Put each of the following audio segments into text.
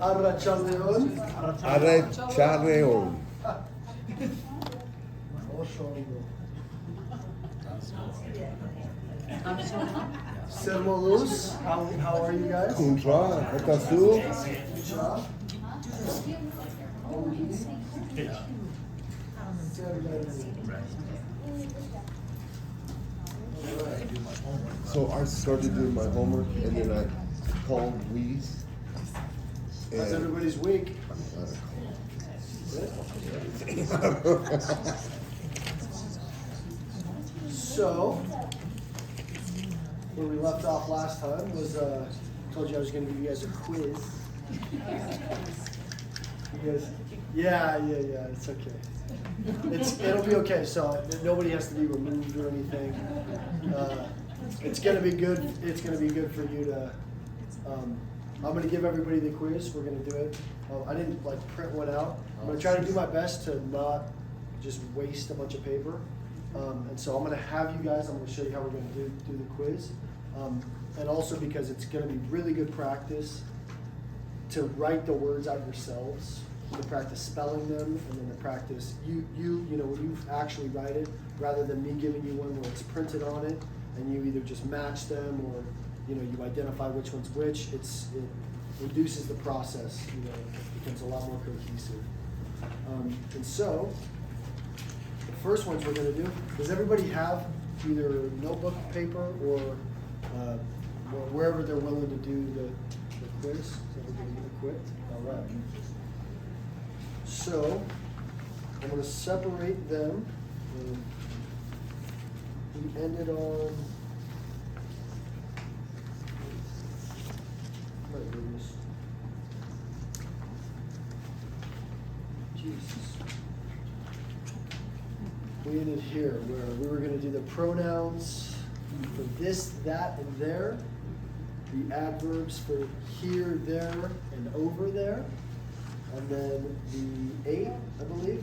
Arrachaleon. Arrachaleon. Sermolus. How are you guys? Contra, Atasu. So I started doing my homework and then I called Weeze. How's everybody's week? So, where we left off last time was, told you I was going to give you guys a quiz. You guys, yeah, it's okay. It'll be okay. So nobody has to be removed or anything. It's gonna be good. It's gonna be good for you to. I'm gonna give everybody the quiz. We're gonna do it. I didn't like print one out. I'm gonna try to do my best to not just waste a bunch of paper. And so I'm gonna have you guys. I'm gonna show you how we're gonna do the quiz. And also because it's gonna be really good practice to write the words out yourselves, to practice spelling them, and then to practice you know when you actually write it, rather than me giving you one where it's printed on it, and you either just match them or you identify which one's which. It reduces the process. It becomes a lot more cohesive. And so the first ones we're going to do. Does everybody have either notebook, paper, or wherever they're willing to do the quiz? Is everybody equipped? All right. So I'm going to separate them. We ended on. My goodness. Jesus. We ended here where we were going to do the pronouns for this, that, and there. The adverbs for here, there, and over there. And then the 8, I believe.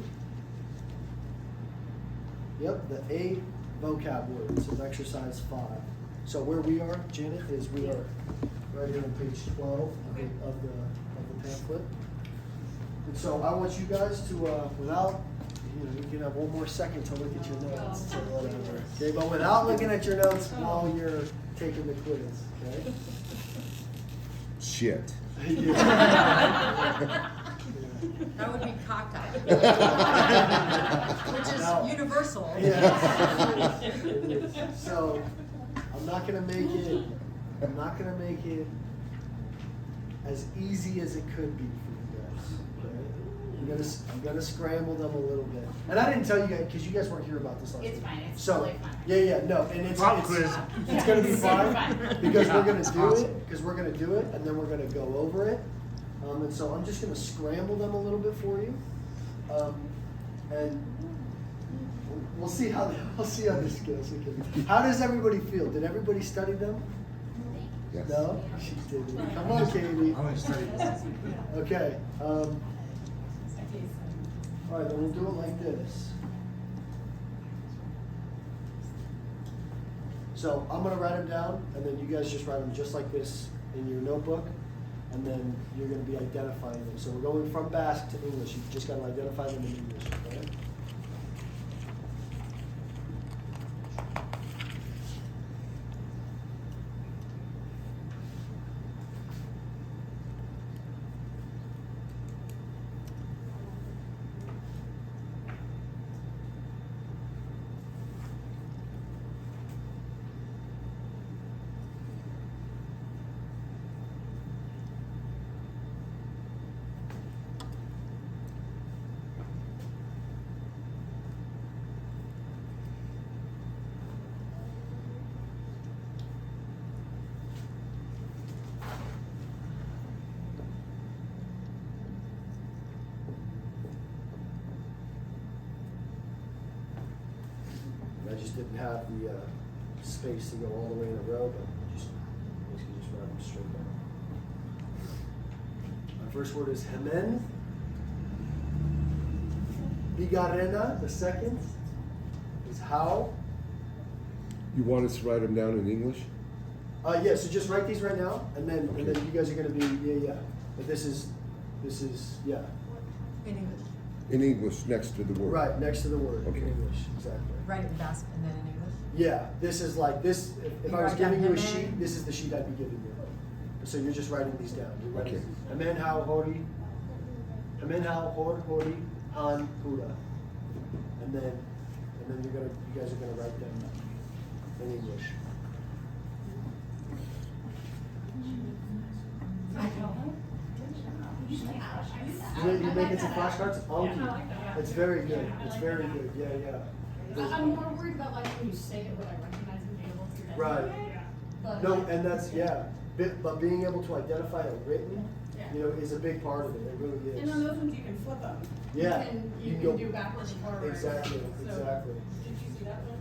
Yep, the 8 vocab words of exercise 5. So where we are, Janet, is we are right here on page 12 of the pamphlet. And so I want you guys to, without, you can have one more second to look at your notes or whatever. Okay, but without looking at your notes while you're taking the quiz, okay? Shit. That would be cockeyed, which is universal. Yeah. So I'm not gonna make it as easy as it could be for you guys. Okay? I'm gonna scramble them a little bit. And I didn't tell you guys because you guys weren't here about this last week. It's fine. It's so, totally fine. Yeah, no, and it's gonna be fine because we're gonna do it and then we're gonna go over it. And so I'm just gonna scramble them a little bit for you, and we'll see how this goes. Okay. How does everybody feel? Did everybody study them? Yes. No, she didn't. Come on, Katie. Okay. All right, then we'll do it like this. So I'm gonna write them down, and then you guys just write them just like this in your notebook. And then you're going to be identifying them. So we're going from Basque to English. You've just got to identify them in English, okay? I just didn't have the space to go all the way in a row, but just write them straight down. My first word is hemen. Bigarena, the second, is how. You want us to write them down in English? Yeah, so just write these right now, and then Okay. you guys are gonna be, yeah. But this is, yeah. In English. In English, next to the word. Right, next to the word, Okay. in English, exactly. Write it in Basque and then in English. Yeah, this is like, this, if You I was write down giving you a Hemen. sheet, this is the sheet I'd be giving you. So you're just writing these down. You're writing, Okay. Amen how hori, Amen how hori, han, huda. And then you guys are gonna write them in English. You making some flashcards? Anki. It's very good. It's very good. Yeah. I'm more worried about like when you say it, would I recognize and be able to? Right. But, No, and that's, yeah. But being able to identify it written, Yeah. you know, is a big part of it. It really is. And on those ones, you can flip them. Yeah. You You can go- do backwards and forward. Exactly, So, exactly. Did you see that one?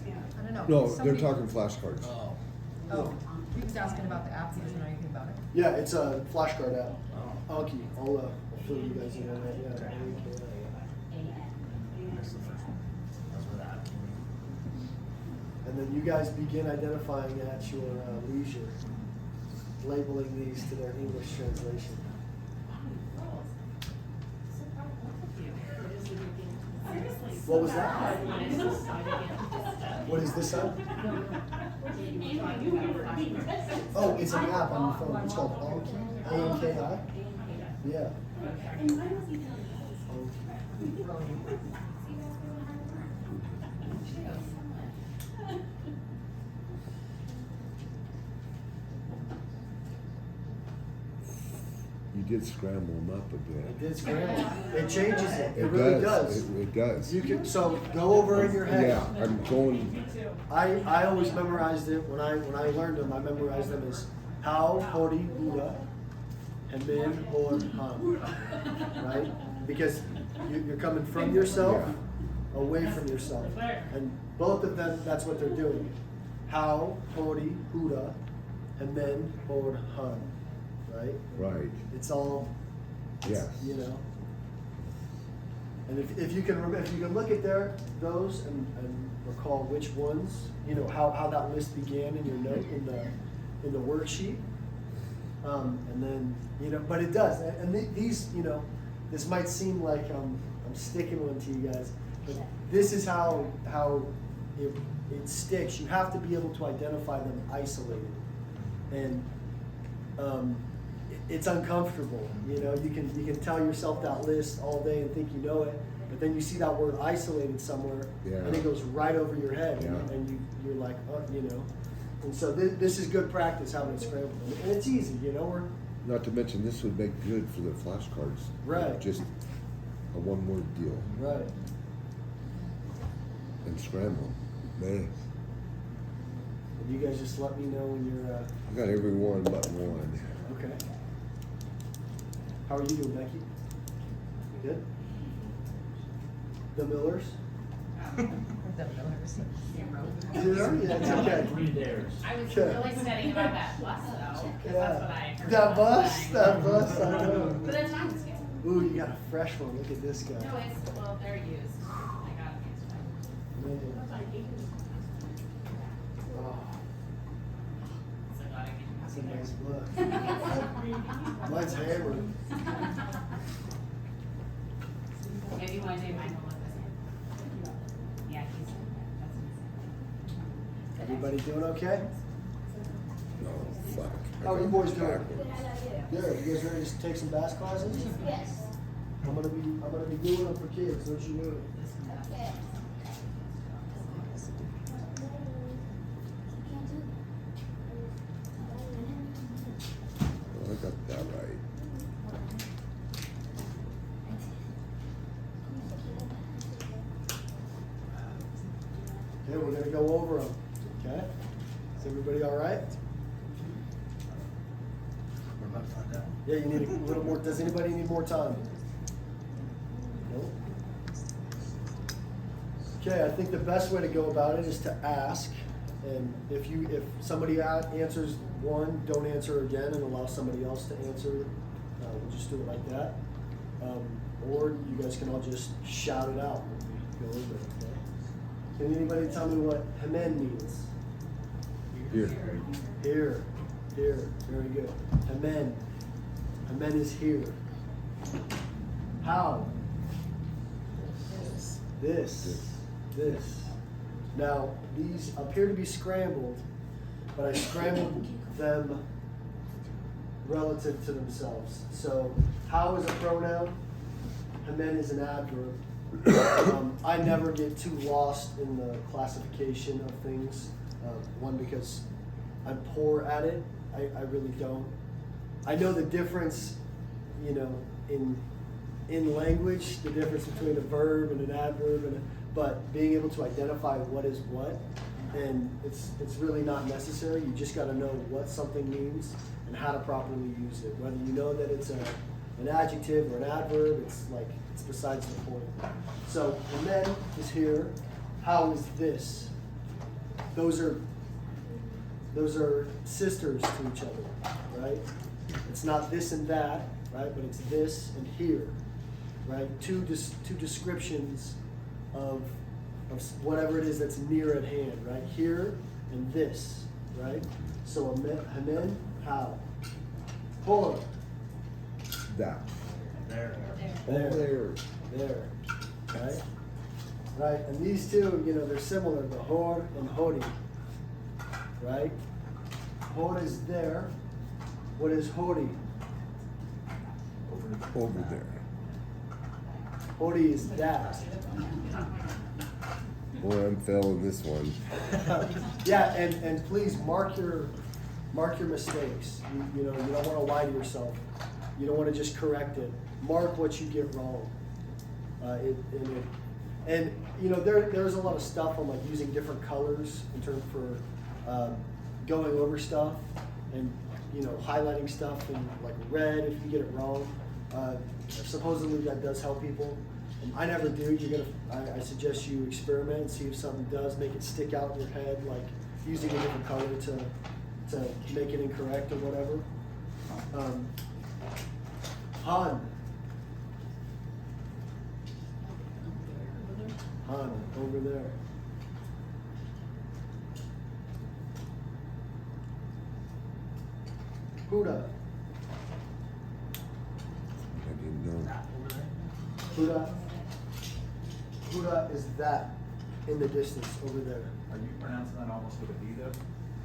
Yeah. I don't know. No, Somebody- they're talking flashcards. Oh, he was asking about the app. He doesn't know anything about it. Yeah, it's a flashcard app. Anki. I'll fill you guys in on that. Yeah. And then you guys begin identifying at your leisure, labeling these to their English translation. What was that? What is this app? Oh, it's an app on your phone. It's called Anki. A-N-K-I? Yeah. You did scramble them up a It bit. did scramble. It changes it. It It really does. does. It does. You can, so go over in your head. Yeah, I'm going, I always memorized it when I learned them. I memorized them as how, hori, ura, and min, or, right? Because you're coming from yourself, away from yourself, and both of them. That's what they're doing. How, hori, ura, and then or han, right? right, It's all, yes. you know. And if you can if you can look at those and recall which ones, you know, how that list began in your note in the worksheet, and then, you know, but it does. And these, you know, this might seem like I'm sticking one to you guys, but this is how it sticks. You have to be able to identify them isolated, and it's uncomfortable. You know, you can tell yourself that list all day and think you know it, but then you see that word isolated somewhere, and it goes right over your head, and you're like, oh, you know. And so this is good practice having it scrambled, and it's easy. You know, we're Not to mention, this would make good for the flashcards. Right. Just a one-word deal. right. And scramble. Man, And you guys just let me know when you're I got every one but one. okay. How are you doing, Becky? Good. The Millers. The Millers. Yeah, it's okay. I was Okay. really studying about that bus though, because that's what I heard. That bus, saying. that bus, I know. But it's not used. Ooh, you got a fresh one. Look at this guy. No, it's, well, they're used. I got it. Man. Oh, So glad I can that's copy a nice there. book. Mine's hammered. Maybe one day mine will look the same. Yeah, he's, that's insane. Everybody doing okay? Oh, fuck. I How are you got boys it doing? backwards. Good. You guys ready to take some bass classes? Yes. I'm gonna be doing them for kids. Don't you do it? Well, I got that right. Okay, we're gonna go over them. Okay? Is everybody all right? We're about to find out. Yeah, you need a little more. Does anybody need more time? No? Okay, I think the best way to go about it is to ask. And if somebody answers one, don't answer again and allow somebody else to answer. We'll just do it like that. or you guys can all just shout it out when we go over it. Okay? Can anybody tell me what Hemen means? Here. Here, here, very good. Hemen. Hemen is here. How? This. Now, these appear to be scrambled, but I scrambled them relative to themselves. So, how is a pronoun? Hemen is an adverb. I never get too lost in the classification of things. One, because I'm poor at it. I really don't. I know the difference, you know, in language, the difference between a verb and an adverb, but being able to identify what is what, and it's really not necessary. You just got to know what something means and how to properly use it. Whether you know that it's an adjective or an adverb, it's besides the point. So, and then is here. How is this? Those are sisters to each other, right? It's not this and that, right? But it's this and here, right? Two descriptions of whatever it is that's near at hand, right? Here and this, right? So Hemen, how? Hor, That. there, There. there, right? Right, and these two, you know, they're similar, the Hor and Hori, right? Hor is there. What is Hori? Over there. Hori is that. Boy, I'm failing this one. Yeah, and please mark your mistakes. You know, you don't want to lie to yourself. You don't want to just correct it. Mark what you get wrong. And you know, there's a lot of stuff on like using different colors in terms for going over stuff and, you know, highlighting stuff in like red if you get it wrong. Supposedly that does help people. I never do. I suggest you experiment and see if something does make it stick out in your head, like using a different color to make it incorrect or whatever. Han. Han, over there. Huda. I didn't know. Huda. Huda is that in the distance over there. Are you pronouncing that almost with a D though?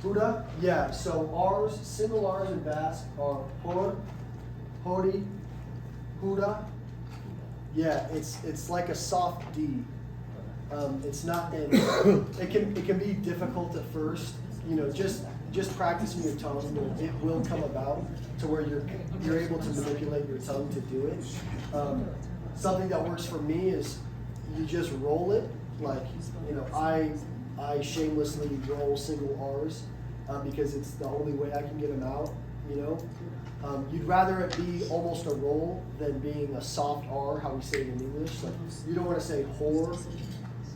Huda, yeah, so R's, single R's in Basque are Hor, Hori, Huda. Yeah, it's like a soft D. It's not, it can be difficult at first, you know, just practicing your tongue, it will come about to where you're able to manipulate your tongue to do it. Something that works for me is you just roll it, like, you know, I shamelessly roll single R's because it's the only way I can get them out, you know. You'd rather it be almost a roll than being a soft R, how we say it in English. Like, you don't want to say whore,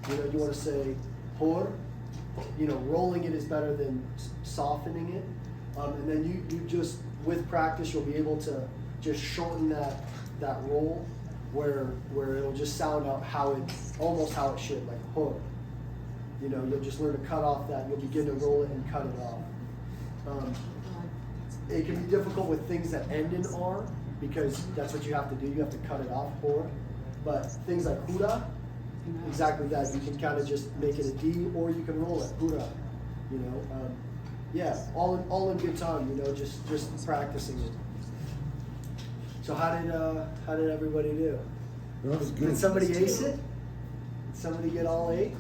you know, you want to say hor. You know, rolling it is better than softening it. And then you just, with practice, you'll be able to just shorten that roll where it'll just sound out almost how it should, like hor. You know, you'll just learn to cut off that. You'll begin to roll it and cut it off. It can be difficult with things that end in R because that's what you have to do. You have to cut it off, hor. But things like huda, exactly that. You can kind of just make it a D, or you can roll it, huda. You know, yeah, all in good time. You know, just practicing it. So how did everybody do? That was good. Did somebody ace it? Did somebody get all 8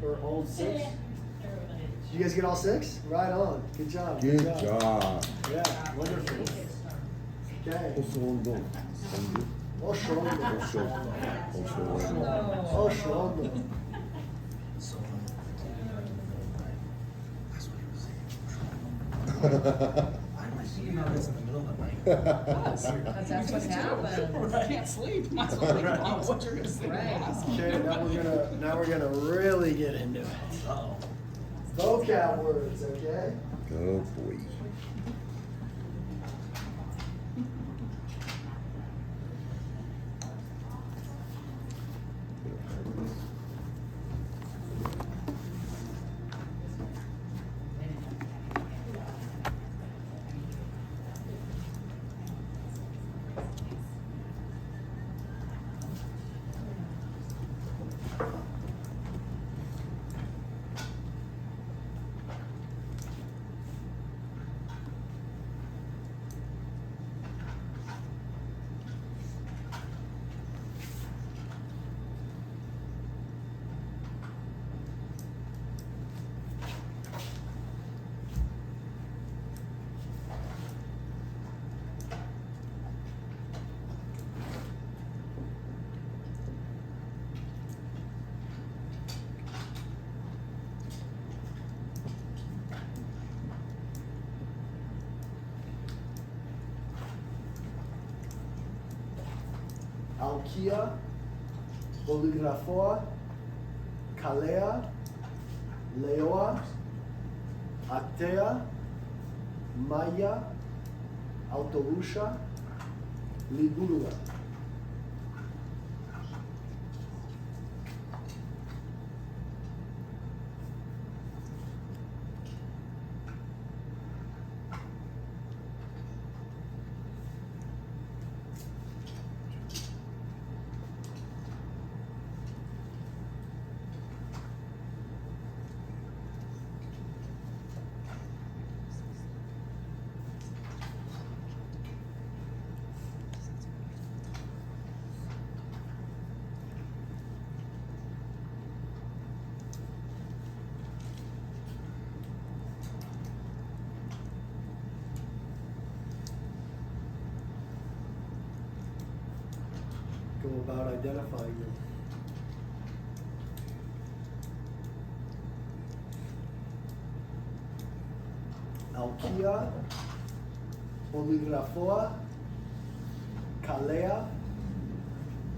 or all 6? Did you guys get all 6? Right on. Good job. Good job. Yeah, wonderful. Okay. What's the one doing? Oh, sure. Oh, sure. Because that's what happens. I can't sleep. Might as well think about what you're gonna say. Right. Okay, now we're gonna really get into it. Vocab words, okay? Good boy. Alkia, Boligraphoa, Kalea, Leoa, Actea, Maya, Autobusha, Ligurua. Go about identifying them. Alkia, Boligraphoa, Kalea,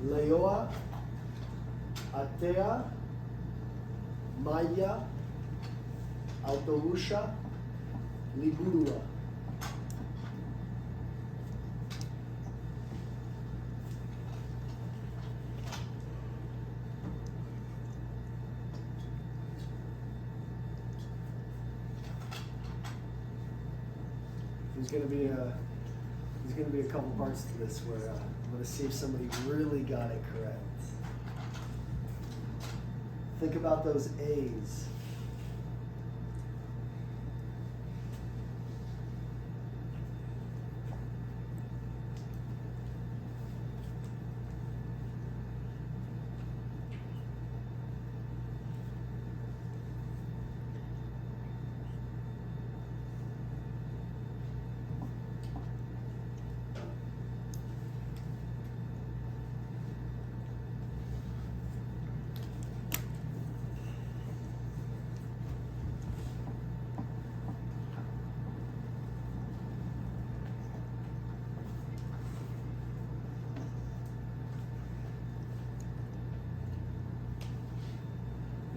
Leoa, Atea, Maya, Autobusha, Ligurua. There's gonna be a couple parts to this where I'm gonna see if somebody really got it correct. Think about those A's.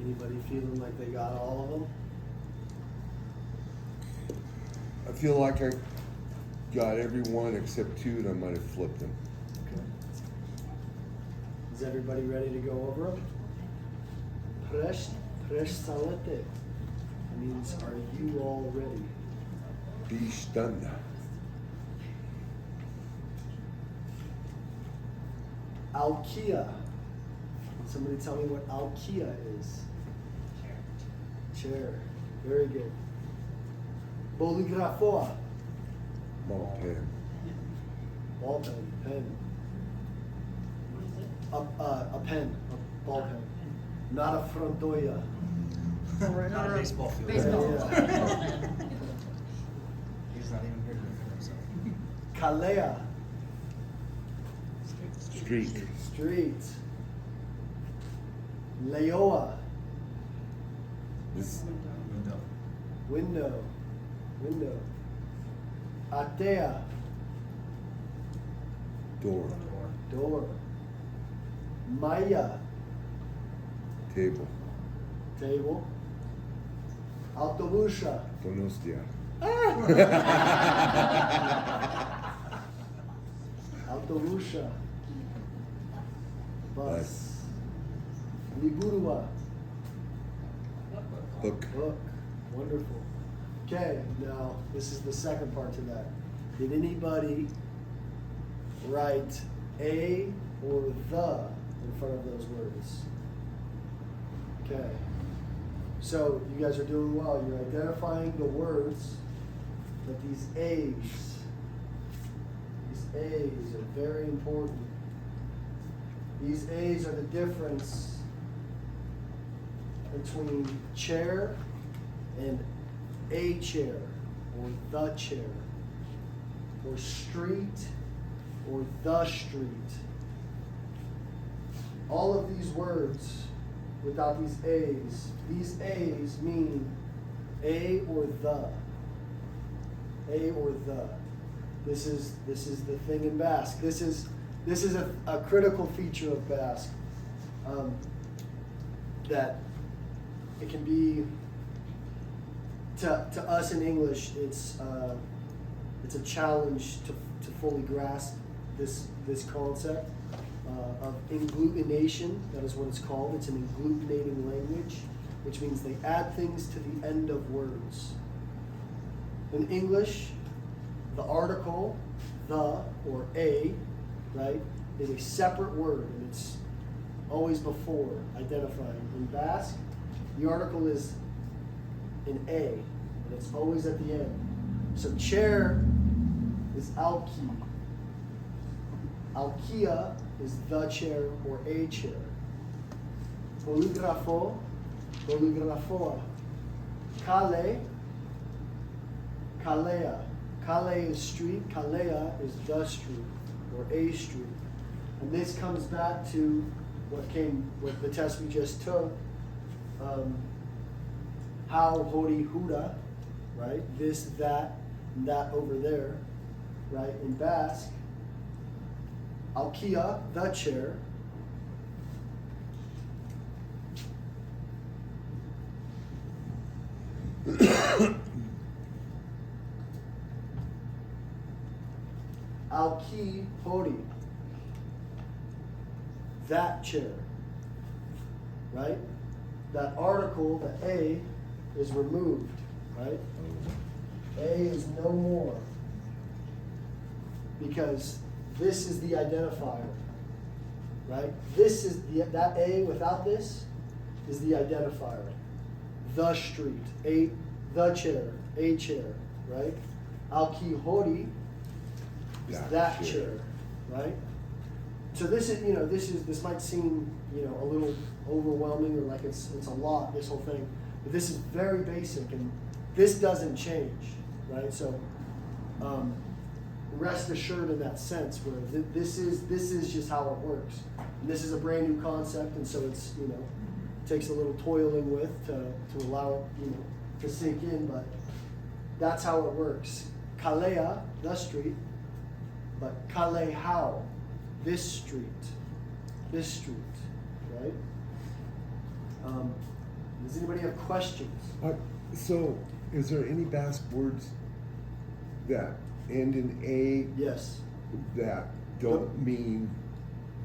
Anybody feeling like they got all of them? I feel like I got every one except two, and I might have flipped them. Okay. Is everybody ready to go over them? Presh salete. It means, are you all ready? Be stunned. Alkia. Somebody tell me what Alkia is. Chair. Very good. Boligraphoa. Ball pen. Ball pen. Pen. A pen. A ball pen. Not a frontoya. Not a baseball field. Baseball. Yeah. He's not even here to defend himself. Kalea. Street. Street. Leoa. This Window. Window. Atea. door. Door. Maya. Table. Table. Autobusha. Donostia. Autobusha. Bus. Bus. Ligurua. Book. Book. Wonderful. Okay, now this is the second part to that. Did anybody write a or the in front of those words? Okay. So you guys are doing well. You're identifying the words, but these A's are very important. These A's are the difference between chair and a chair, or the chair, or street, or the street. All of these words without these A's mean a or the. A or the. This is the thing in Basque. This is This is a critical feature of Basque, that it can be, to us in English, it's a challenge to fully grasp this concept of inglutination. That is what it's called. It's an ingglutinating language, which means they add things to the end of words. In English, the article, the, or a, right, is a separate word, and it's always before identifying. In Basque, the article is an a, and it's always at the end. So chair is alki. Alkia is the chair or a chair. Polygrafo, polygrafoa. Kale, kalea. Kale is street, kalea is the street or a street. And this comes back to what the test we just took. How, hori, huda, right? This, that, and that over there, right? In Basque, alkia, the chair. Alki, hori, that chair, right? That article, the a, is removed, right? A is no more, because this is the identifier, right? This is that a without this is the identifier. The street, the chair, a chair, right? Alki hori is that chair, right? So this is, this might seem, a little overwhelming or like it's a lot, this whole thing, but this is very basic and this doesn't change, right? So rest assured in that sense, where this is just how it works. And this is a brand new concept, and so it's, takes a little toiling with to allow it, to sink in, but that's how it works. Kalea, the street, but kale how, this street, right? Does anybody have questions? So, is there any Basque words that end in a Yes. that don't mean?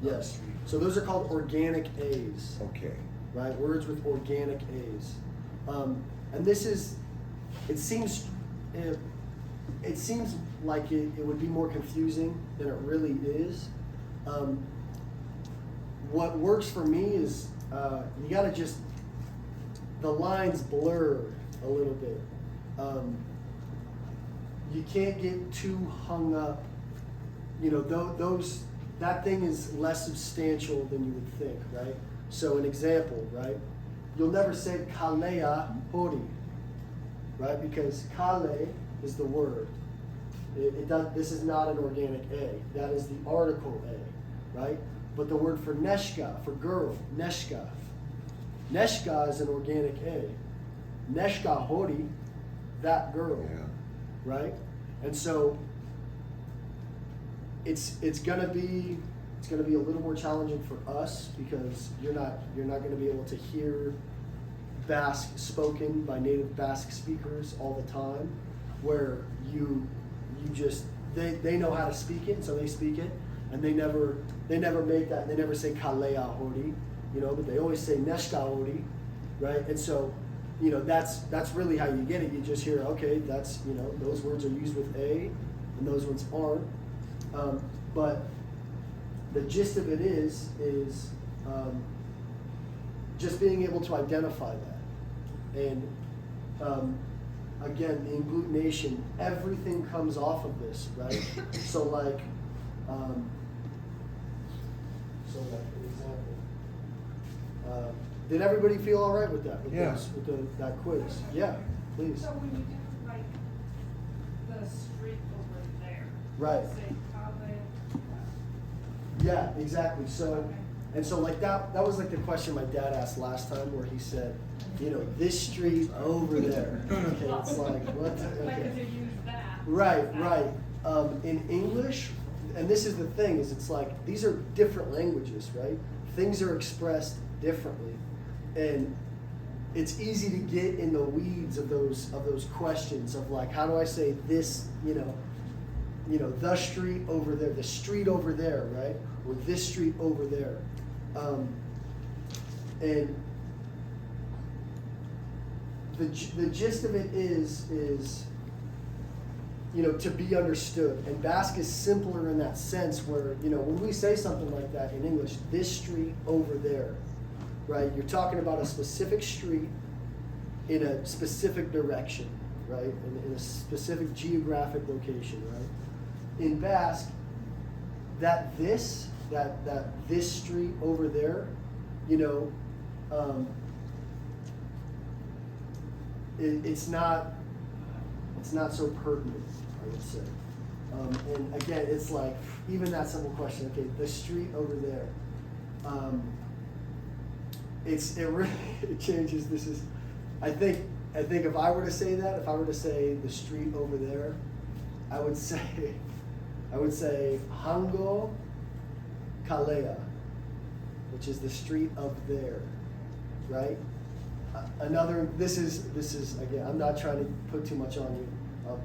Yes. So those are called organic A's, Okay. right? Words with organic A's. And this is, it seems like it would be more confusing than it really is. What works for me is you gotta just, the lines blur a little bit. You can't get too hung up. That thing is less substantial than you would think, right? So an example, right? You'll never say kalea hori, right? Because kale is the word. This is not an organic A. That is the article A, right? But the word for neshka, for girl, neshka. Neshka is an organic A. Neshka hori, that girl, Yeah. right? And so it's gonna be a little more challenging for us because you're not gonna be able to hear Basque spoken by native Basque speakers all the time, where they know how to speak it, so they speak it, and they never make that, they never say kalea hori, but they always say neshka hori, right? And so, that's really how you get it. You just hear, okay, that's, those words are used with a, and those ones aren't. But the gist of it is just being able to identify that. And again, the inglutination, everything comes off of this, right? So like for example, did everybody feel all right with that? Yeah. That quiz? Yeah, please. So when you do like the street over there. Right. Say Kale. Yeah, exactly. So, and so like that was like the question my dad asked last time, where he said, this street over there. Okay, it's like, what? Like Okay. if you use that. Right. In English, and this is the thing, is it's like, these are different languages, right? Things are expressed differently. And it's easy to get in the weeds of those questions of like, how do I say this, the street over there, the street over there, right? Or this street over there. And the gist of it is to be understood. And Basque is simpler in that sense where, when we say something like that in English, this street over there, right? You're talking about a specific street in a specific direction, right? In a specific geographic location, right? In Basque, this street over there, it's not so pertinent, I would say. And again, it's like, even that simple question, okay, the street over there. It changes. This is, I think if I were to say that, if I were to say the street over there, I would say Hango Kalea, which is the street of there, right? This is again, I'm not trying to put too much on you.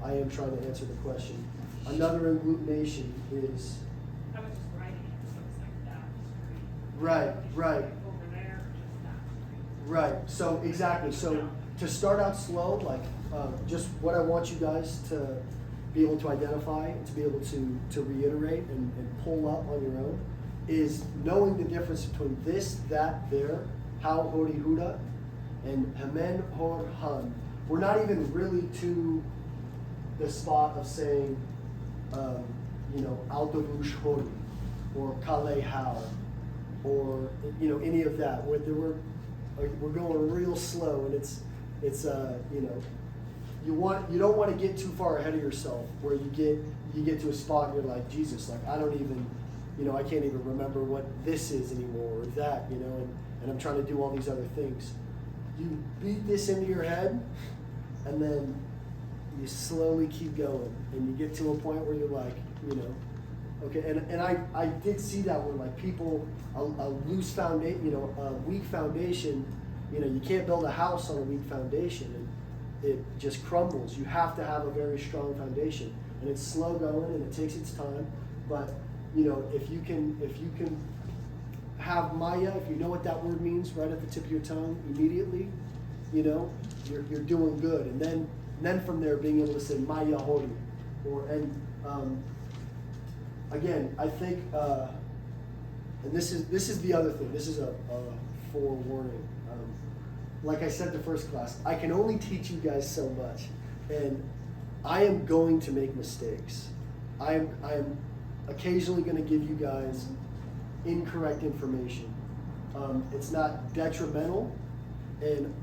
I am trying to answer the question. Another agglutination is. I was just writing it, so it's like that street. Right. Over there, just that street. Right, so exactly, so to start out slow, like just what I want you guys to be able to identify, to be able to reiterate and pull up on your own, is knowing the difference between this, that, there, how, hori, huda, and hemen, hor, han. We're not even really to the spot of saying, autobush hori, or kale how, or any of that. We're going real slow, and it's you don't want to get too far ahead of yourself where you get to a spot and you're like, Jesus, like I don't even, I can't even remember what this is anymore, or that, and I'm trying to do all these other things. You beat this into your head, and then you slowly keep going, and you get to a point where you're like, okay, and I did see that where like people, a loose foundation, a weak foundation, you can't build a house on a weak foundation, and it just crumbles. You have to have a very strong foundation, and it's slow going, and it takes its time, but if you can have Maya, if you know what that word means right at the tip of your tongue immediately, you're doing good, and then from there being able to say Maya Hori, again, I think, and this is the other thing. This is a forewarning. Like I said to first class, I can only teach you guys so much, and I am going to make mistakes. I am occasionally going to give you guys incorrect information. It's not detrimental, and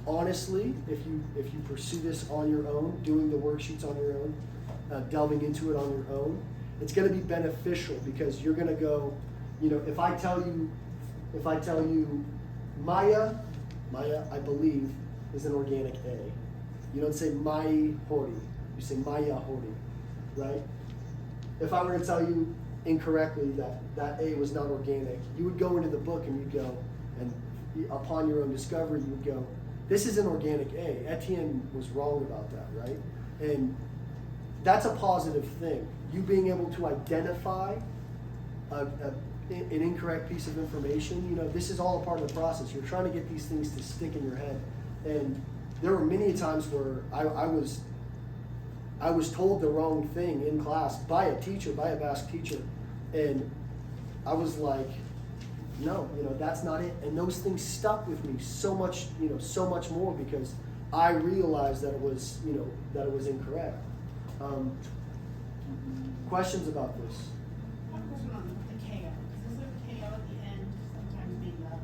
honestly, if you pursue this on your own, doing the worksheets on your own, delving into it on your own, it's going to be beneficial because you're going to go, if I tell you Maya, I believe, is an organic A. You don't say Mai Hori, you say Maya Hori, right? If I were to tell you incorrectly that A was not organic, you would go into the book and you'd go, and upon your own discovery, you would go, this is an organic A. Etienne was wrong about that, right? And that's a positive thing. You being able to identify an incorrect piece of information, this is all a part of the process. You're trying to get these things to stick in your head. And there were many times where I was told the wrong thing in class by a teacher, by a Basque teacher. And I was like, no, that's not it. And those things stuck with me so much more because I realized that it was, that it was incorrect. Questions about this? I have a question on the KO, because isn't KO at the end sometimes mean the?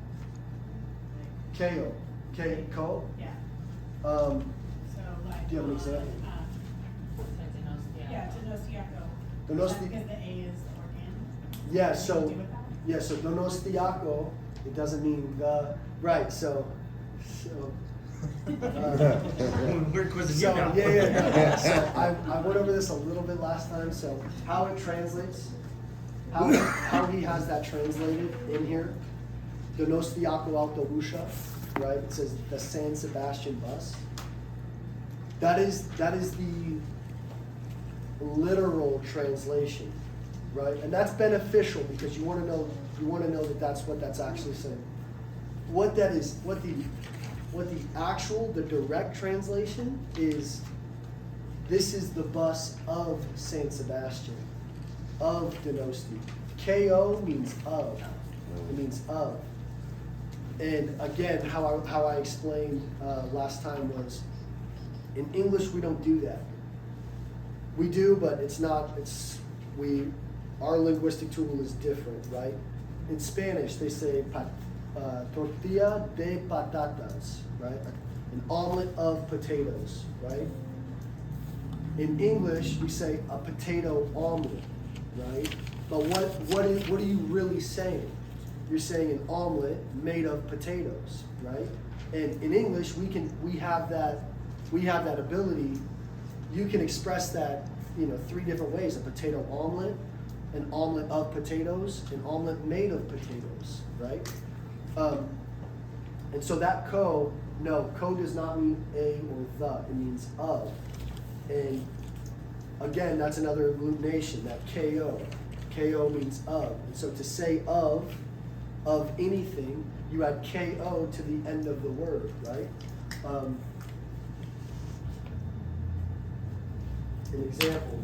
KO? Yeah, Um, so like. Do you have an example? Yeah, Donostiaco. Donosti- Is that because the A is organic? yeah, Anything to so, do with that? yeah, so Donostiaco, it doesn't mean the, right, so We're quizzing So, you now. yeah. So I went over this a little bit last time, so how it translates, how he has that translated in here. Donostiako Autobusha, right? It says the San Sebastian bus. That is the literal translation, right? And that's beneficial because you want to know that that's what that's actually saying. What that is, what the actual, the direct translation is, this is the bus of San Sebastian, of Donosti. Ko means of. It means of. And again, how I explained last time was, in English we don't do that. We do, but our linguistic tool is different, right? In Spanish, they say tortilla de patatas, right? An omelet of potatoes, right? In English, we say a potato omelet, right? But what are you really saying? You're saying an omelet made of potatoes, right? And in English, we have that ability. You can express that, 3 different ways: a potato omelet, an omelet of potatoes, an omelet made of potatoes, right? And so that ko does not mean a or the, it means of. And again, that's another agglutination, that ko. Ko means of. And so to say of anything, you add ko to the end of the word, right? An example.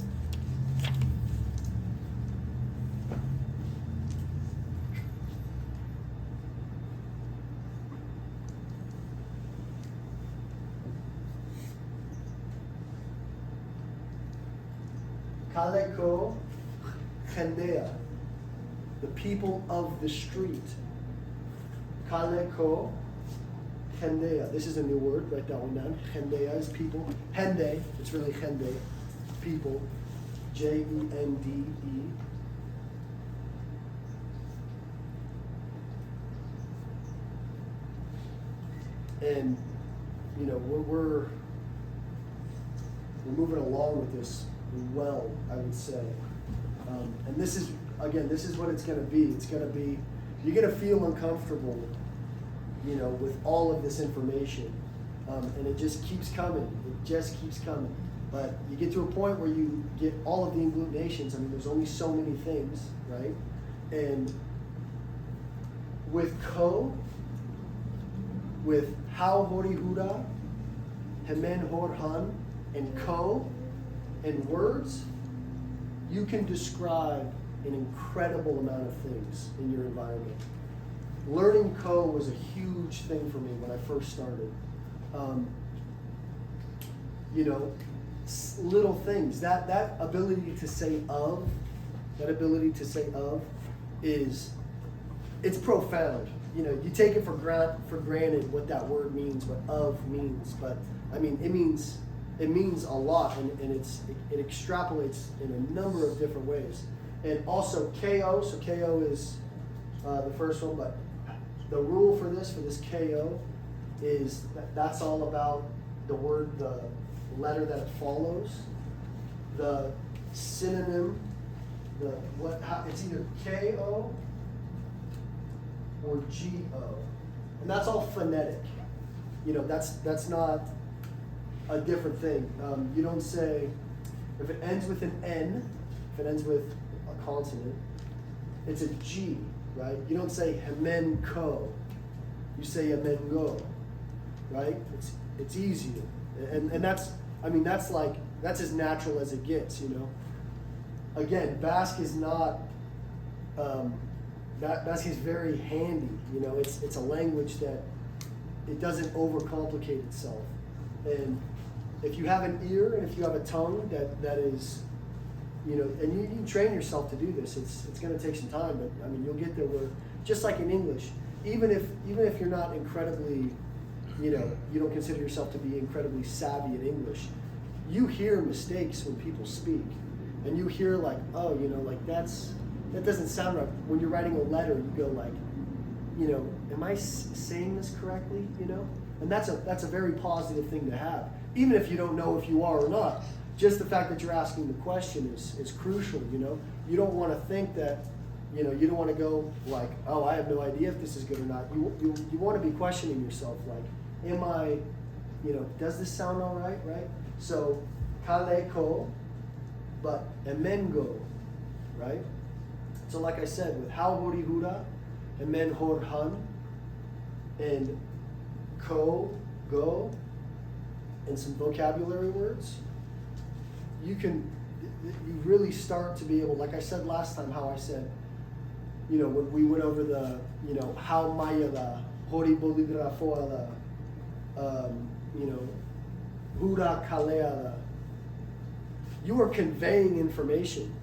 Kaleko Chendea, the people of the street. Kaleko Chendea. This is a new word, write that one down. Chendea is people. Hende, it's really Hende, people. Jende. And we're moving along with this well, I would say. And this is what it's going to be. It's going to be, you're going to feel uncomfortable, with all of this information. And it just keeps coming. It just keeps coming. But you get to a point where you get all of the agglutinations. I mean, there's only so many things, right? And with ko, with how hori huda, hemen hor han, and ko, and words, you can describe an incredible amount of things in your environment. Learning ko was a huge thing for me when I first started. Little things. That ability to say of, it's profound. You take it for granted what that word means, what of means, but I mean, it means a lot, and it extrapolates in a number of different ways. And also ko, so ko is the first one, but the rule for this ko is that's all about the word, the letter that it follows, the synonym, it's either ko or go, and that's all phonetic. That's not a different thing. You don't say, if it ends with an N, if it ends with a consonant, it's a G, right? You don't say hemen ko, you say hemen go, right? It's easier, and that's as natural as it gets, Again, Basque is not, Basque is very handy, it's a language that it doesn't overcomplicate itself. And if you have an ear and if you have a tongue that is, and you train yourself to do this, it's going to take some time, but I mean, you'll get there where, just like in English, even if you're not incredibly, you don't consider yourself to be incredibly savvy in English, you hear mistakes when people speak, and you hear like, oh, that doesn't sound right. When you're writing a letter, you go like, you know, am I saying this correctly? You know, and that's a very positive thing to have, even if you don't know if you are or not. Just the fact that you're asking the question is crucial. You know, you don't want to think that, you know, you don't want to go like, oh, I have no idea if this is good or not. You want to be questioning yourself, like, am I, you know, does this sound all right? Right? So, kaleko, but emengo, right? So like I said, with how horihura, emen horhan, and ko, go, and some vocabulary words, you really start to be able, like I said last time, how I said, you know, when we went over the, you know, how maya la, hori boligrafoa la, you know, hura kalea la, you are conveying information.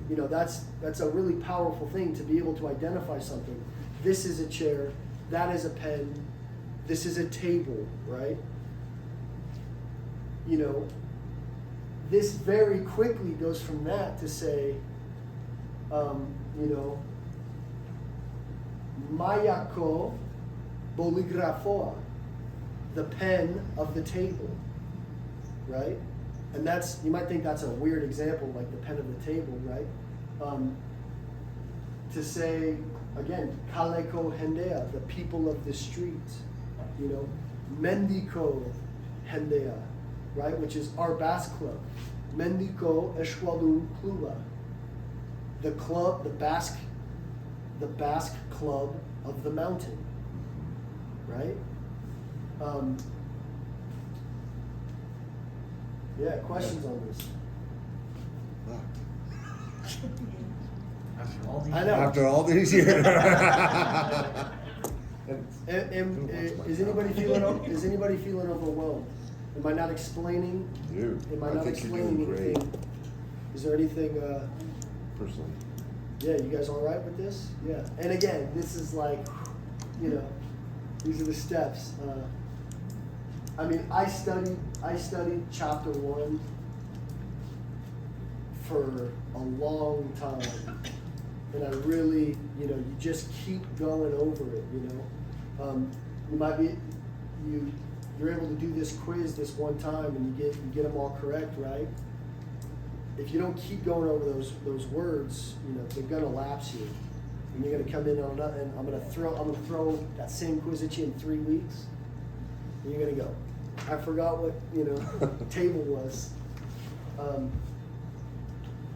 You know, that's a really powerful thing to be able to identify something. This is a chair, that is a pen, this is a table, right? You know, this very quickly goes from that to say, you know, mayako boligrafoa, the pen of the table, right? And that's, you might think that's a weird example, like the pen of the table, right? To say, again, kaleko hendea, the people of the street, you know, mendiko hendea, right? Which is our Basque club. Mendiko Eshwalun Kluba. The club, the Basque club of the mountain, right? Yeah, questions on this? After all these I know. After all these years. And is anybody feeling overwhelmed? Am I not explaining? You. Am I I not think you're explaining doing great. anything? Is there anything? Personally. Yeah, you guys all right with this? Yeah. And again, this is like, you know, these are the steps. I mean, I studied chapter 1 for a long time, and I really, you know, you just keep going over it. You know, you might be you're able to do this quiz this one time and you get them all correct, right? If you don't keep going over those words, you know, they're gonna lapse you, and you're gonna come in on another. And I'm gonna throw that same quiz at you in 3 weeks, and you're gonna go, I forgot what, you know, table was.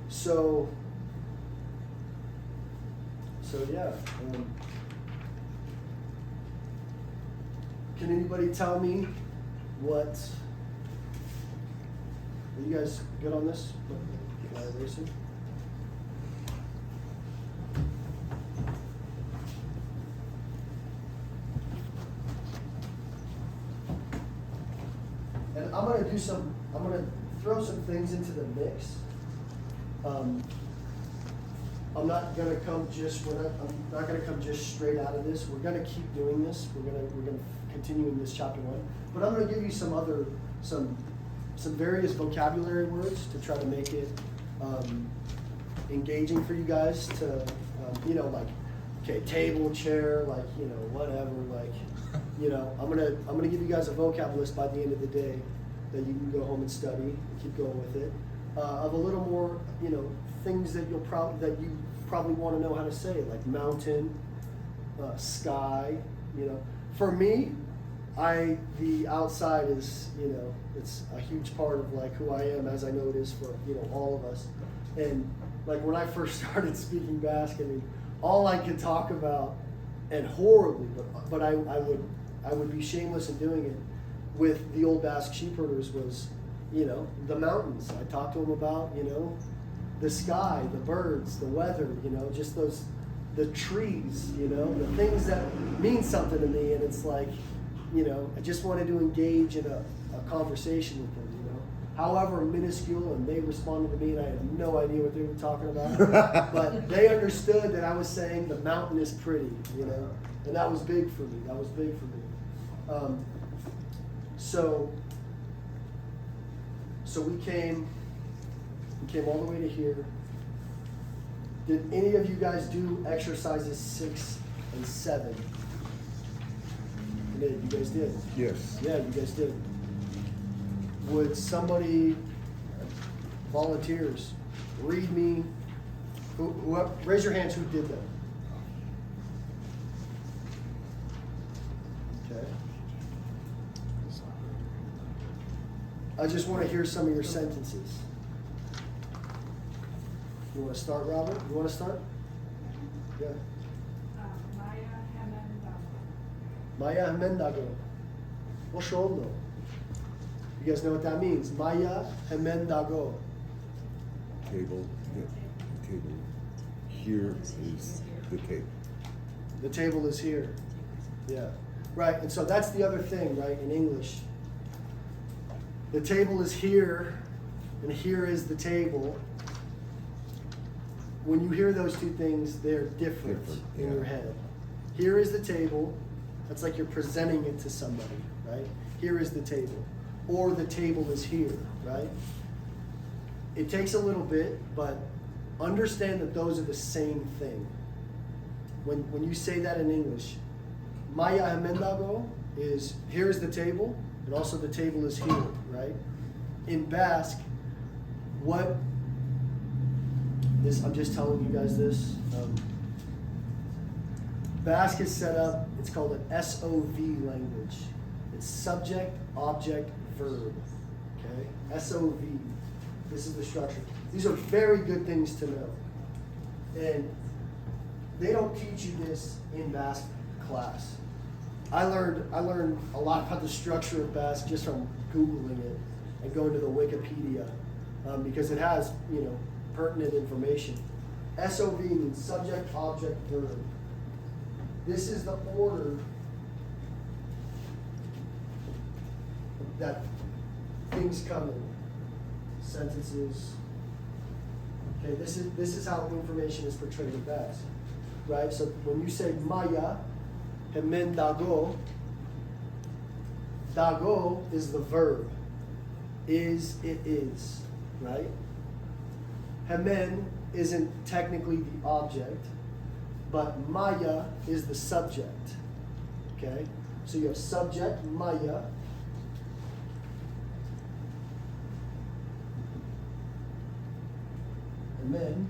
So yeah. Can anybody tell me what? Are you guys good on this? Racing? And I'm gonna throw some things into the mix. I'm not gonna come just straight out of this. We're gonna keep doing this. We're gonna continue in this chapter 1. But I'm gonna give you some various vocabulary words to try to make it engaging for you guys to, you know, like, okay, table, chair, like, you know, whatever, like, you know, I'm gonna give you guys a vocab list by the end of the day that you can go home and study and keep going with it, of a little more, you know, things that you probably want to know how to say, like mountain, sky, you know. For me, the outside is, you know, it's a huge part of like who I am, as I know it is for, you know, all of us. And like when I first started speaking Basque, I mean, all I could talk about, and horribly, but I would be shameless in doing it with the old Basque sheepherders, was, you know, the mountains. I talked to them about, you know, the sky, the birds, the weather, you know, just the trees, you know, the things that mean something to me. And it's like, you know, I just wanted to engage in a conversation with them, you know, however minuscule, and they responded to me and I had no idea what they were talking about. But they understood that I was saying the mountain is pretty, you know, and that was big for me. So we came all the way to here. Did any of you guys do exercises 6 and 7? You guys did. Yes. Yeah, you guys did. Would somebody, volunteers, read me, whoever, raise your hands who did that. Okay. I just want to hear some of your sentences. You want to start, Robert? You want to start? Yeah. Maya Hemendago. Osholno. You guys know what that means? Maya Hemendago. Table. Yeah. Table. Here is the table. The table is here. Yeah. Right, and so that's the other thing, right, in English. The table is here, and here is the table. When you hear those two things, they're different in yeah. your head. Here is the table. That's like you're presenting it to somebody, right? Here is the table. Or the table is here, right? It takes a little bit, but understand that those are the same thing. When you say that in English, Maya Hemendago is here is the table, and also the table is here, right? In Basque, what this I'm just telling you guys this. Basque is set up, it's called an SOV language. It's subject, object, verb. Okay? SOV. This is the structure. These are very good things to know. And they don't teach you this in Basque class. I learned a lot about the structure of Basque just from Googling it and going to the Wikipedia because it has, pertinent information. SOV means subject, object, verb. This is the order that things come in. Sentences. Okay, this is how information is portrayed in Basque. Right? So when you say Maya, Hemen Dago, Dago is the verb. Is, it is. Right? Hemen isn't technically the object, but Maya is the subject. Okay? So you have subject, Maya. And then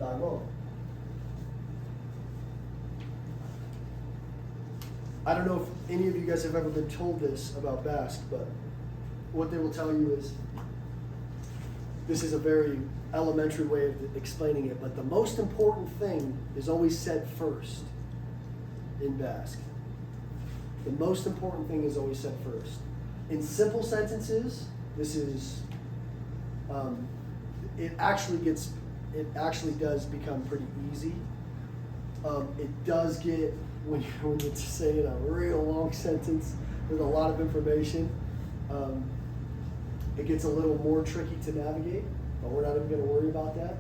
Dago. I don't know if any of you guys have ever been told this about Basque, but what they will tell you is this is a very elementary way of explaining it, but the most important thing is always said first in Basque. The most important thing is always said first. In simple sentences, this is, it actually does become pretty easy. It does get, when you're saying a real long sentence with a lot of information, it gets a little more tricky to navigate, but we're not even going to worry about that.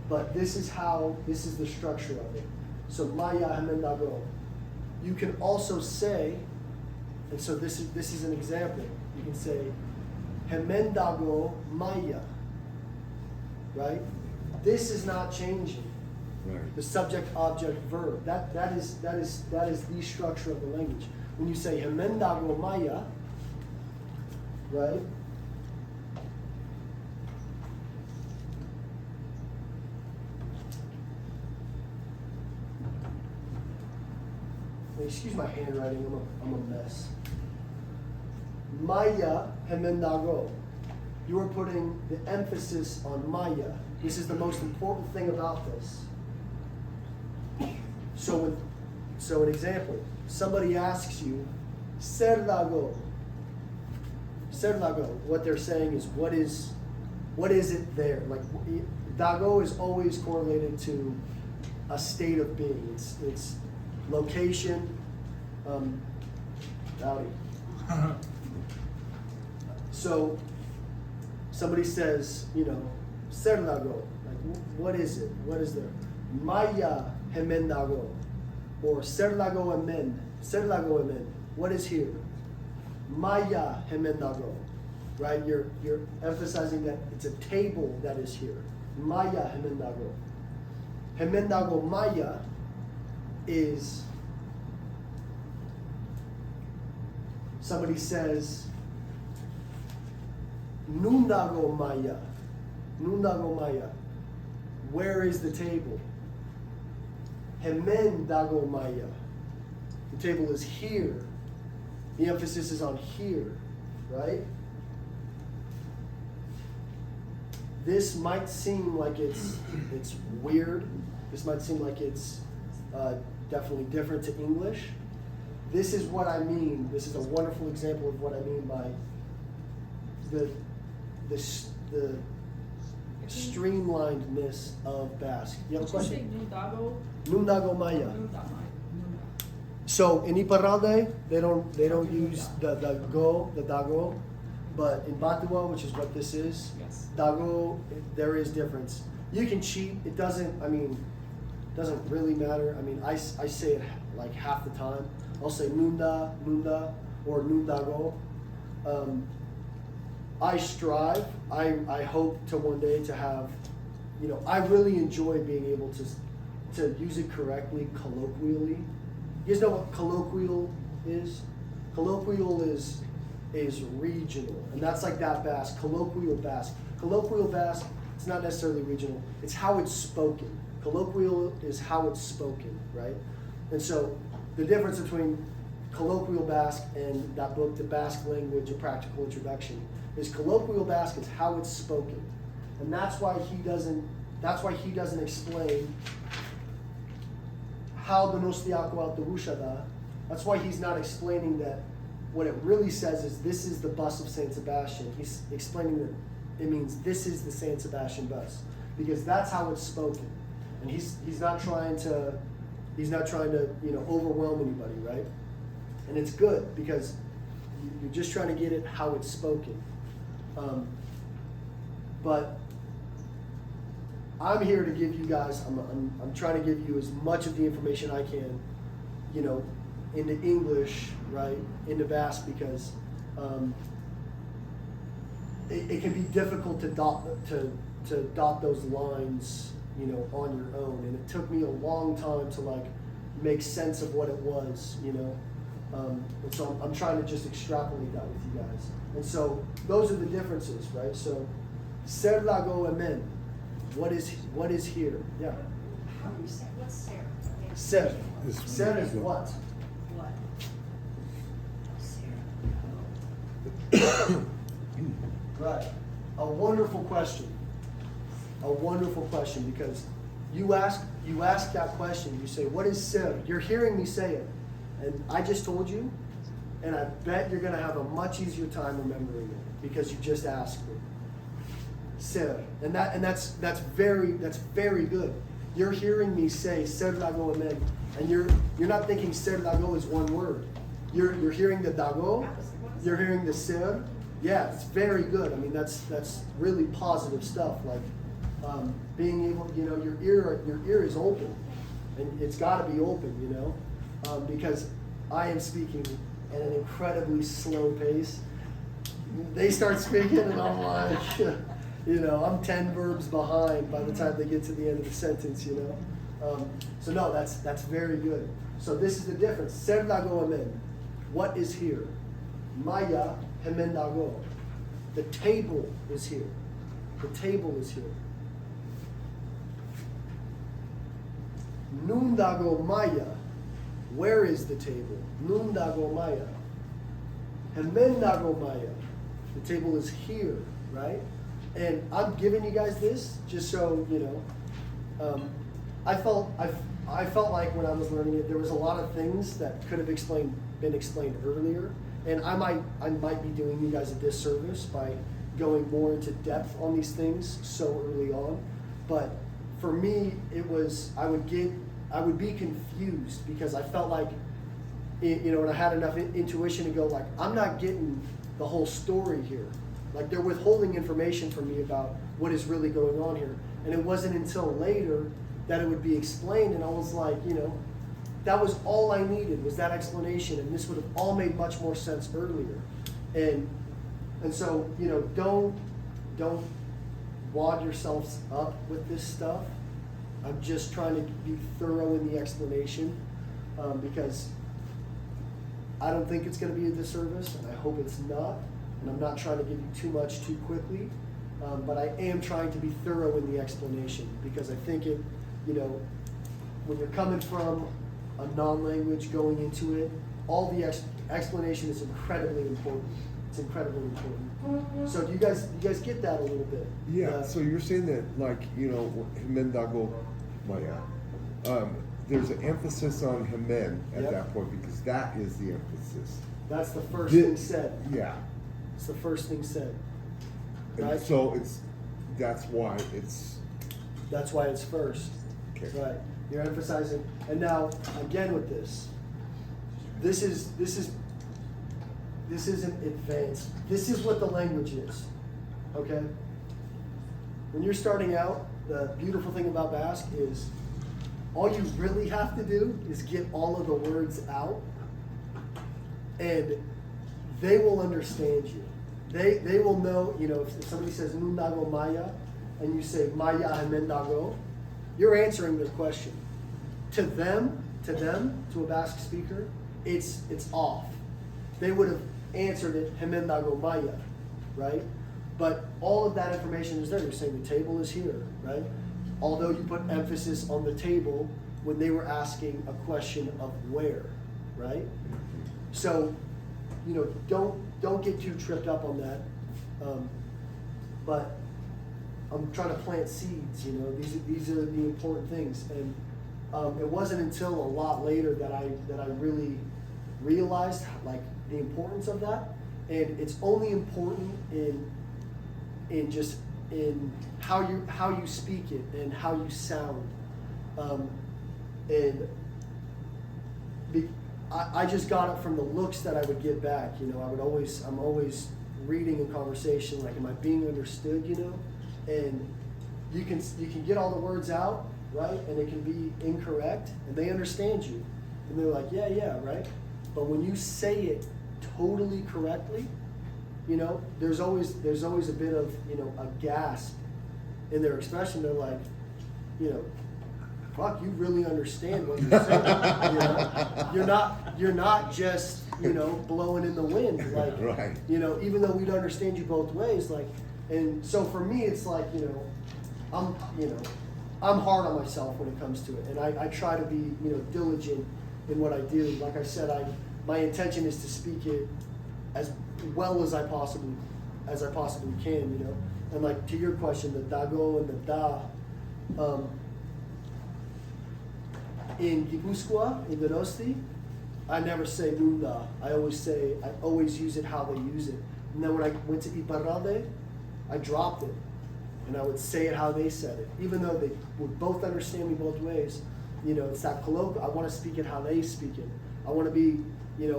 But this is the structure of it. So Maya Hemendago. You can also say, and so this is an example. You can say Hemendago Maya. Right? This is not changing. Right. The subject, object, verb. That is the structure of the language. When you say Hemendago Maya, right? Excuse my handwriting, I'm a mess. Maya Hemendago. You are putting the emphasis on Maya. This is the most important thing about this. So an example, somebody asks you, Ser Dago. Ser Dago. What they're saying is, what is it there? Like, Dago is always correlated to a state of being. It's location, howdy. So somebody says, Ser Dago. Like, what is it? What is there? Maya Hemendago. Or Ser Dago Emen. Ser Dago Emen. What is here? Maya Hemendago. Right? You're emphasizing that it's a table that is here. Maya Hemendago. Hemendago Maya is somebody says, Nundago Maya. Nundago Maya. Where is the table? Hemen dago Maya. The table is here. The emphasis is on here, right? This might seem like it's weird. This might seem like it's definitely different to English. This is what I mean. This is a wonderful example of what I mean by the streamlinedness of Basque. You have a Did you say question? Nundago? Nundago Maya. Nundamai. So in Iparralde, they don't use the dago, but in Batua, which is what this is, Yes. dago, there is difference. You can cheat. It doesn't really matter. I mean, I say it like half the time. I'll say nunda, or nundago. I strive. I hope to one day to have, I really enjoy being able to use it correctly colloquially. You guys know what colloquial is? Colloquial is regional, and that's like that Basque. Colloquial Basque. Colloquial Basque, it's not necessarily regional. It's how it's spoken. Colloquial is how it's spoken, right? And so the difference between colloquial Basque and that book, The Basque Language, A Practical Introduction, is colloquial Basque is how it's spoken. And that's why he doesn't explain how Donostiako al Wushada. That's why he's not explaining that what it really says is this is the bus of San Sebastian. He's explaining that it means this is the San Sebastian bus, because that's how it's spoken. And he's not trying to overwhelm anybody, right? And it's good because you're just trying to get it how it's spoken. But I'm here to give you guys. I'm trying to give you as much of the information I can, into English, right, into Basque, because it can be difficult to dot those lines, on your own. And it took me a long time to make sense of what it was, and so I'm trying to just extrapolate that with you guys. And so those are the differences, right? So ser lago emen, what is here? Yeah. How do you say, what's Sarah? Ser. This Ser is one. what? What? Right. A wonderful question. A wonderful question, because you ask that question, you say, what is ser? You're hearing me say it. And I just told you, and I bet you're gonna have a much easier time remembering it because you just asked it. Ser. And that's very good. You're hearing me say ser lago emen, and you're not thinking ser lago is one word. You're hearing the dago, you're hearing the ser. Yeah, it's very good. I mean, that's really positive stuff. Being able, your ear is open, and it's got to be open, because I am speaking at an incredibly slow pace. They start speaking, and I'm like, I'm 10 verbs behind by the time they get to the end of the sentence, So no, that's very good. So this is the difference. Ser lago emen. What is here? Maya hemen dago. The table is here. The table is here. Nundago Maya. Where is the table? Nundago Maya. Hemendago Maya. The table is here, right? And I'm giving you guys this just so I felt like when I was learning it, there was a lot of things that could have been explained earlier, and I might be doing you guys a disservice by going more into depth on these things so early on. But for me, it was I would be confused because I felt like and I had enough intuition to go I'm not getting the whole story here. They're withholding information from me about what is really going on here. And it wasn't until later that it would be explained, and I was like, that was all I needed was that explanation, and this would have all made much more sense earlier. And so, don't wad yourselves up with this stuff. I'm just trying to be thorough in the explanation. because I don't think it's going to be a disservice, and I hope it's not. And I'm not trying to give you too much too quickly, but I am trying to be thorough in the explanation, because I think it, when you're coming from a non-language going into it, all the explanation is incredibly important. It's incredibly important. So do you guys get that a little bit? Yeah, so you're saying that, like, Himendago Maya. There's an emphasis on Himen at Yep. that point, because that is the emphasis. That's the first Thi- thing said. Yeah. It's the first thing said. And Right? so that's why it's, That's why it's first. okay. Right. You're emphasizing, and now again with this isn't advanced. This is what the language is. Okay? When you're starting out, the beautiful thing about Basque is all you really have to do is get all of the words out, and they will understand you. They will know, if somebody says Nundago Maya and you say Maya Himendago, you're answering their question. To them, to a Basque speaker, it's off. They would have answered it Himendago Maya, right? But all of that information is there. You're saying the table is here, right? Although you put emphasis on the table when they were asking a question of where, right? So, don't get too tripped up on that. But I'm trying to plant seeds. These are the important things, and it wasn't until a lot later that I really realized like the importance of that. And it's only important in how you speak it and how you sound. I just got it from the looks that I would get back. I'm always reading a conversation, like, am I being understood? And you can get all the words out, right? And it can be incorrect, and they understand you, and they're like, yeah, right. But when you say it totally correctly, there's always a bit of a gasp in their expression. They're like, fuck, you really understand what you're saying. You're not just blowing in the wind, like, Right. even though we'd understand you both ways, like. And so for me, it's like, I'm hard on myself when it comes to it, and I try to be diligent in what I do. Like I said, my intention is to speak it as well as I possibly can. And like to your question, the dago and the da. In Gipuzkoa, in Donosti, I never say nunda. I always use it how they use it. And then when I went to Iparralde, I dropped it, and I would say it how they said it. Even though they would both understand me both ways, it's that colloquial. I want to speak it how they speak it. I want to be,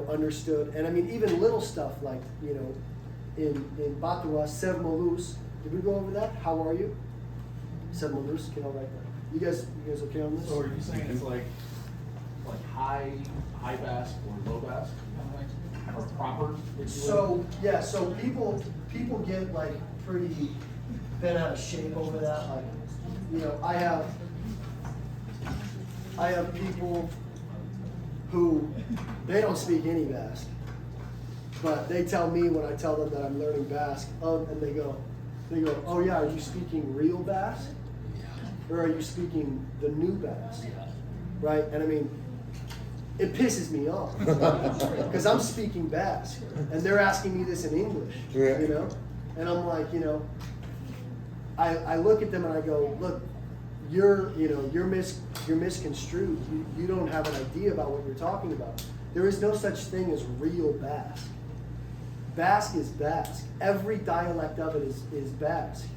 understood. And I mean, even little stuff like, in Batua, Sermolus. Did we go over that? How are you? Sermolus, can I write that? You guys okay on this? So are you saying it's like high Basque or low Basque kind of thing? Or proper? So people get like pretty bent out of shape over that. Like, I have people who they don't speak any Basque, but they tell me when I tell them that I'm learning Basque, and they go, oh yeah, are you speaking real Basque? Or are you speaking the new Basque? Right? And I mean, it pisses me off because I'm speaking Basque and they're asking me this in English, Yeah. And I'm like, I look at them and I go, look, you're misconstrued. You don't have an idea about what you're talking about. There is no such thing as real Basque. Basque is Basque. Every dialect of it is Basque.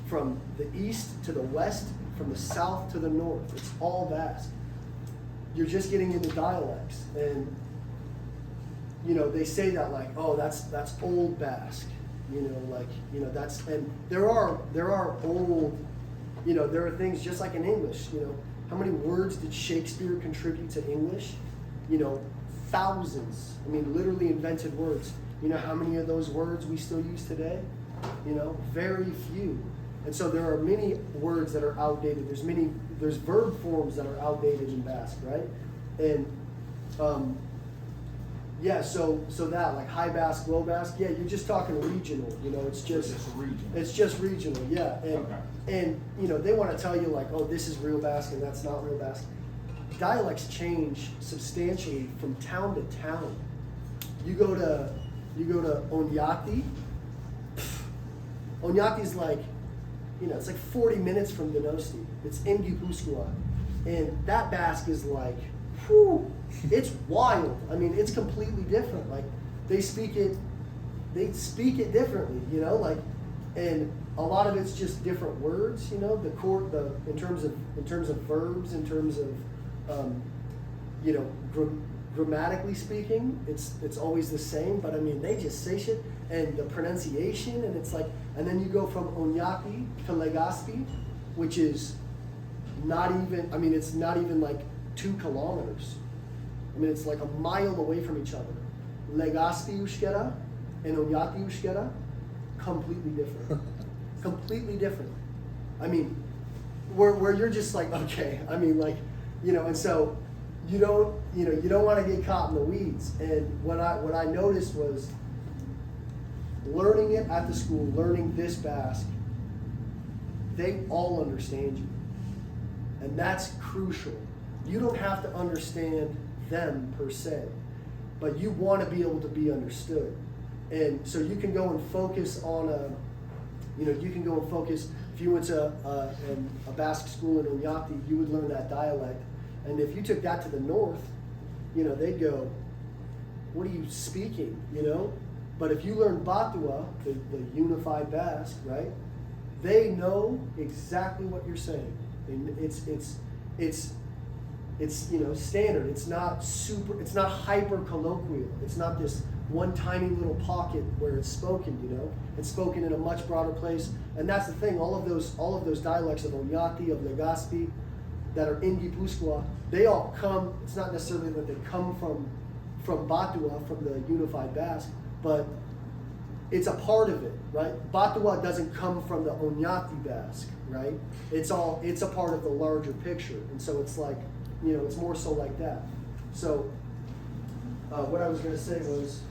From the east to the west, from the south to the north, it's all Basque. You're just getting into dialects, and they say that like, oh, that's old Basque, that's, and there are old, there are things just like in English. How many words did Shakespeare contribute to English? Thousands. I mean, literally invented words. How many of those words we still use today? Very few. And so there are many words that are outdated. There's verb forms that are outdated in Basque, right? And Yeah, so that, like high Basque, low Basque, yeah, you're just talking regional, you know, it's just. It's regional. It's just regional, yeah, Okay. and, you know, they wanna tell you like, oh, this is real Basque and that's not real Basque. Dialects change substantially from town to town. You go to Oñati, Oñati's like, you know, it's like 40 minutes from Donosti. It's in Gipuzkoa. And that Basque is like, whew, it's wild. I mean, it's completely different. Like, they speak it differently, you know, like, and a lot of it's just different words, you know, in terms of verbs, in terms of, you know, grammatically speaking, it's always the same, but I mean, they just say shit, and the pronunciation, and it's like, and then you go from Oñati to Legazpi, which is not even, I mean, it's not even like 2 kilometers. I mean, it's like a mile away from each other. Legazpi Euskera and Oñati Euskera, completely different. Completely different. I mean, where you're just like, okay, I mean, like, you know, and so you don't want to get caught in the weeds. And what I noticed was learning it at the school, learning this Basque, they all understand you. And that's crucial. You don't have to understand them per se, but you want to be able to be understood. And so you can go and focus on if you went to a Basque school in Oñati, you would learn that dialect. And if you took that to the north, you know, they'd go, what are you speaking, you know? But if you learn Batua, the unified Basque, right? They know exactly what you're saying. And it's you know, standard. It's not hyper colloquial. It's not this one tiny little pocket where it's spoken, you know. It's spoken in a much broader place. And that's the thing, all of those dialects of Oñati, of Legazpi, that are in Gipuzkoa, they all come, it's not necessarily that they come from Batua, from the unified Basque, but it's a part of it, right? Batua doesn't come from the Oñati Basque, right? It's a part of the larger picture. And so it's like, you know, it's more so like that. So what I was gonna say was,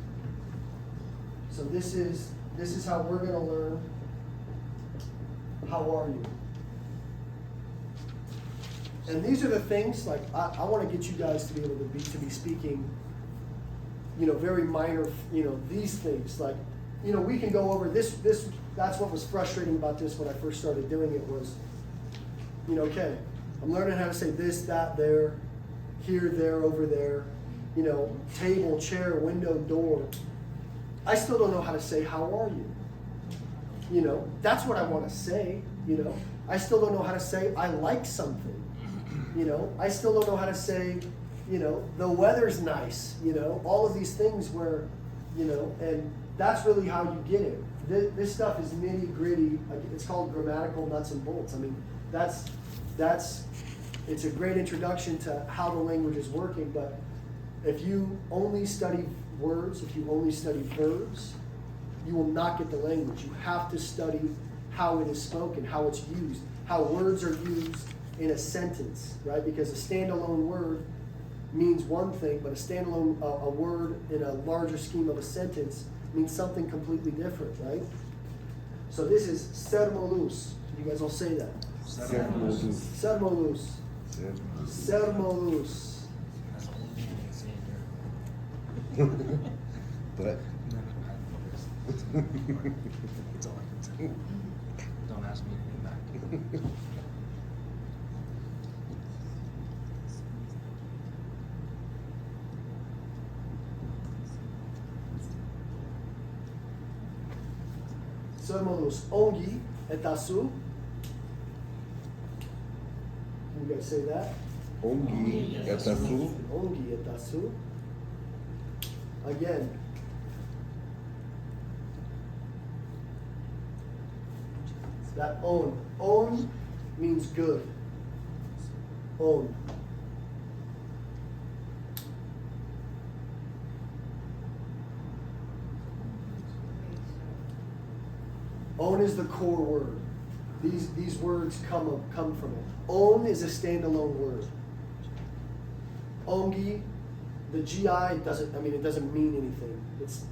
so this is how we're gonna learn. How are you? And these are the things, like, I want to get you guys to be able to be speaking, you know, very minor, you know, these things. Like, you know, we can go over this, that's what was frustrating about this when I first started doing it was, you know, okay, I'm learning how to say this, that, there, here, there, over there, you know, table, chair, window, door. I still don't know how to say, how are you? You know, that's what I want to say, you know. I still don't know how to say, I like something. You know, I still don't know how to say, you know, the weather's nice, you know, all of these things where, you know, and that's really how you get it. This stuff is nitty gritty. It's called grammatical nuts and bolts. I mean, it's a great introduction to how the language is working, but if you only study words, if you only study verbs, you will not get the language. You have to study how it is spoken, how it's used, how words are used in a sentence, right? Because a standalone word means one thing, but a word in a larger scheme of a sentence means something completely different, right? So this is sermolus. You guys all say that. Sermolus. Sermolus. Sermolus. That's the only thing I can say here. But That's all I can say. Don't ask me anything back. Sermolus. Ongi etasu. Can you guys say that? Ongi etasu. Ongi etasu. Again. That on. On means good. On. On is the core word. These words come from it. On is a standalone word. Ongi, the GI doesn't, I mean, it doesn't mean anything. It's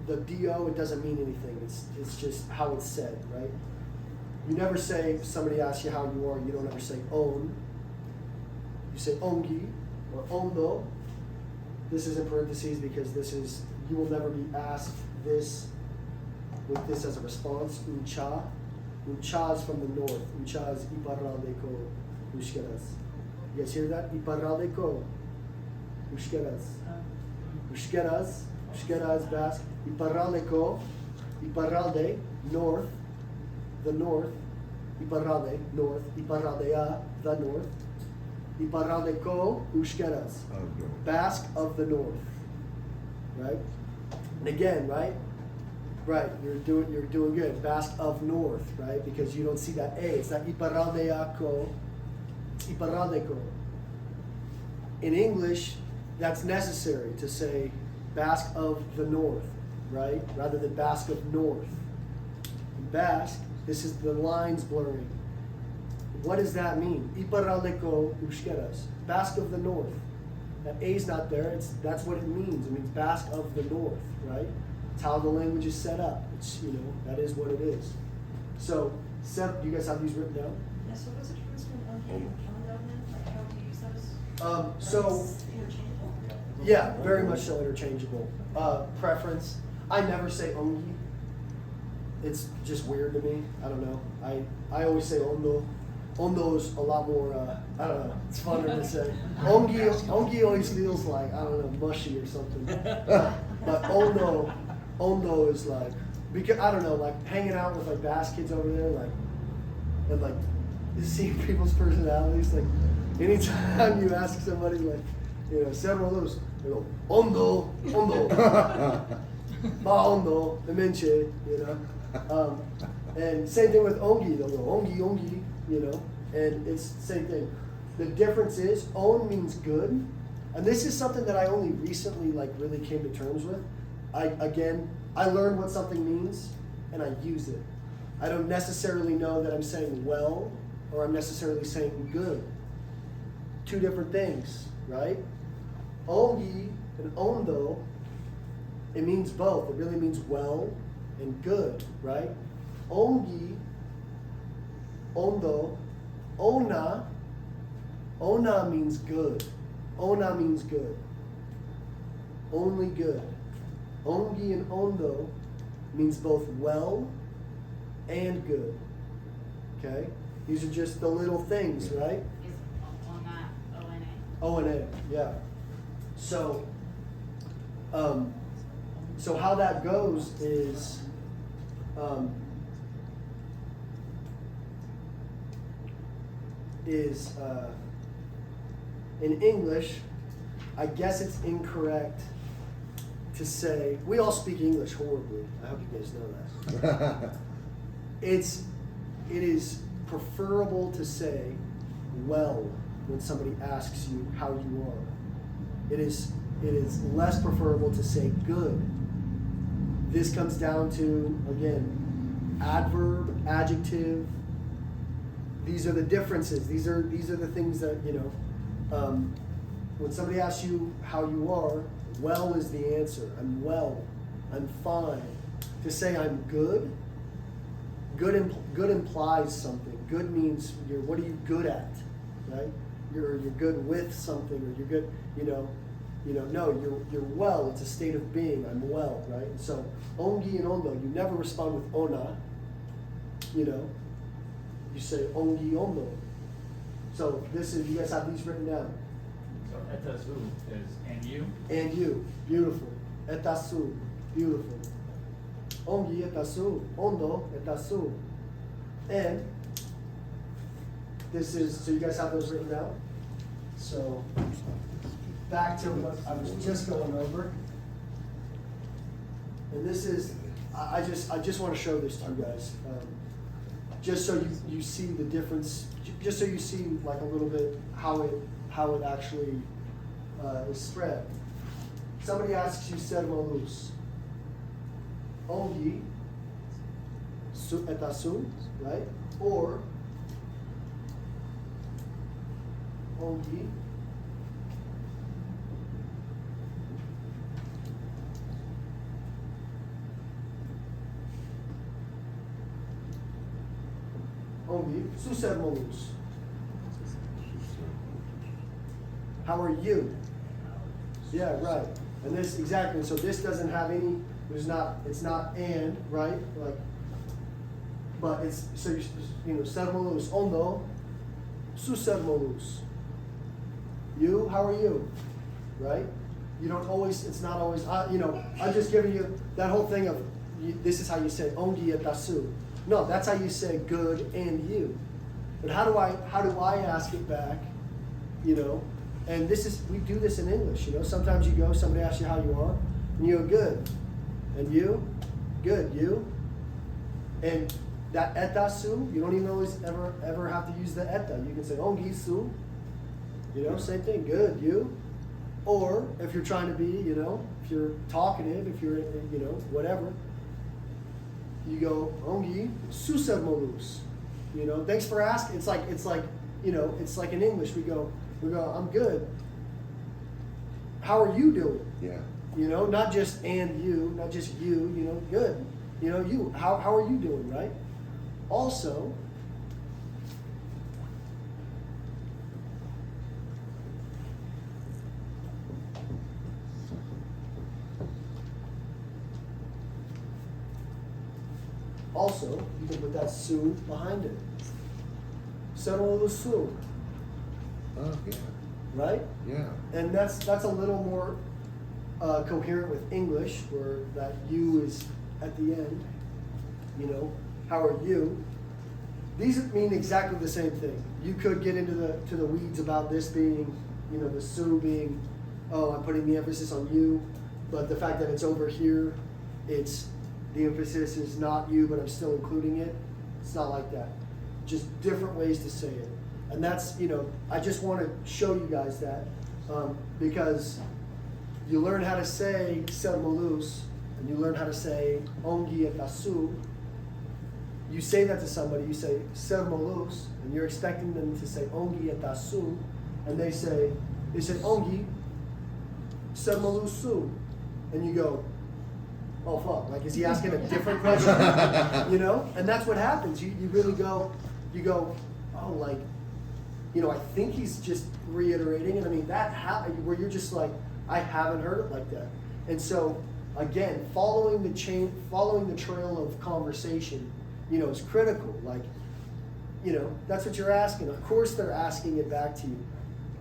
the DO, it doesn't mean anything. It's just how it's said, right? You never say, if somebody asks you how you are, you don't ever say on. You say ongi or ondo. This is in parentheses because this is, you will never be asked this with this as a response. Uncha. Uncha is from the north. Uncha is iparraldeko ushkeras. You guys hear that? Iparraldeko ushkeras. Ushkeras. Ushkera is Basque. Iparraldeko. Iparralde, north. The north. Iparralde, north. Iparraldea, the north. Iparraldeko ushkeras. Basque of the north. Right? And again, right? Right, you're doing good. Basque of north, right? Because you don't see that A. It's not iparraldeako, it's iparraldeko. In English, that's necessary to say Basque of the north, right? Rather than Basque of north. In Basque, this is the lines blurring. What does that mean? Iparraldeko ushkeras. Basque of the north. That A's not there. That's what it means. It means Basque of the north, right? It's how the language is set up. It's, you know, that is what it is. So, do you guys have these written down? Yeah, so what's the difference between okay and calendar then? Like how do you use those? So, It's interchangeable. yeah, very much so interchangeable. Preference. I never say ongi. It's just weird to me. I don't know. I always say ondo. Ondo's a lot more, I don't know, it's funner to say. Ongi always feels like, I don't know, mushy or something. But ondo is like, because, I don't know, like hanging out with like Basque kids over there, like, and like seeing people's personalities, like anytime you ask somebody like, you know, several of those, they go, ondo, ba ondo, the menche, you know. And same thing with ongi, they'll go, ongi, you know, and it's the same thing. The difference is, on means good, and this is something that I only recently like really came to terms with. I learned what something means, and I use it. I don't necessarily know that I'm saying well, or I'm necessarily saying good. Two different things, right? Ongi and ondo, it means both. It really means well and good, right? Ongi, ondo, ona means good. Ona means good. Only good. Ongi and ondo means both well and good. Okay? These are just the little things, right? Is on that ONA? O and A, yeah. So, so how that goes is, in English, I guess it's incorrect to say, we all speak English horribly. I hope you guys know that. It is preferable to say well when somebody asks you how you are. It is less preferable to say good. This comes down to, again, adverb, adjective. These are the differences. These are the things that, you know, when somebody asks you how you are, well is the answer. I'm well. I'm fine. To say I'm good, good implies something. Good means what are you good at, right? You're good with something, or you're good, no, you're well. It's a state of being. I'm well, right? So ongi and ondo, you never respond with ona, you say ongi ondo. So you guys have these written down. So etasu is and you? And you, beautiful. Etasu, beautiful. Ongi etasu, ondo etasu. And this is, so you guys have those written down? So back to what I was just going over. And this is, I just want to show this to you guys. Just so you see the difference, just so you see like a little bit how it actually is spread. Somebody asks you servolus. Ongi etasu, right? Or ongi Ongi. Susermolus. How are you? Yeah, right. And this, exactly, so this doesn't have any, it's not and, right? Like, but it's, so you know, sermolus, ondo, susermolus. You, how are you? Right? You don't always, it's not always, you know, I'm just giving you that whole thing of, this is how you say ongi etasu. No, that's how you say good and you. But how do I ask it back, you know? And this is, we do this in English, you know? Sometimes you go, somebody asks you how you are, and you go, good. And you? Good, you? And that etasu, you don't even always ever have to use the eta. You can say ongi su, you know, same thing, good, you? Or if you're trying to be, you know, if you're talkative, if you're, you know, whatever, you go ongi susermolus. You know, thanks for asking. It's like, you know, it's like in English we go, I'm good. How are you doing? Yeah. You know, not just and you, not just you know, good. You know, you, how are you doing, right? Also, you can put that su behind it. Sermolus su. Oh, yeah. Right? Yeah. And that's a little more coherent with English, where that you is at the end. You know, how are you? These mean exactly the same thing. You could get into the weeds about this being, you know, the su being, oh, I'm putting the emphasis on you, but the fact that it's over here, it's the emphasis is not you, but I'm still including it. It's not like that. Just different ways to say it. And that's, you know, I just want to show you guys that because you learn how to say sermolus and you learn how to say ongi etasu. You say that to somebody, you say sermolus, and you're expecting them to say ongi etasu, and they say ongi sermolusu, and you go, oh fuck, like is he asking a different question? You know? And that's what happens. You really go, oh, like, you know, I think he's just reiterating, and I mean that where you're just like, I haven't heard it like that. And so again, following the trail of conversation, you know, is critical. Like, you know, that's what you're asking. Of course they're asking it back to you.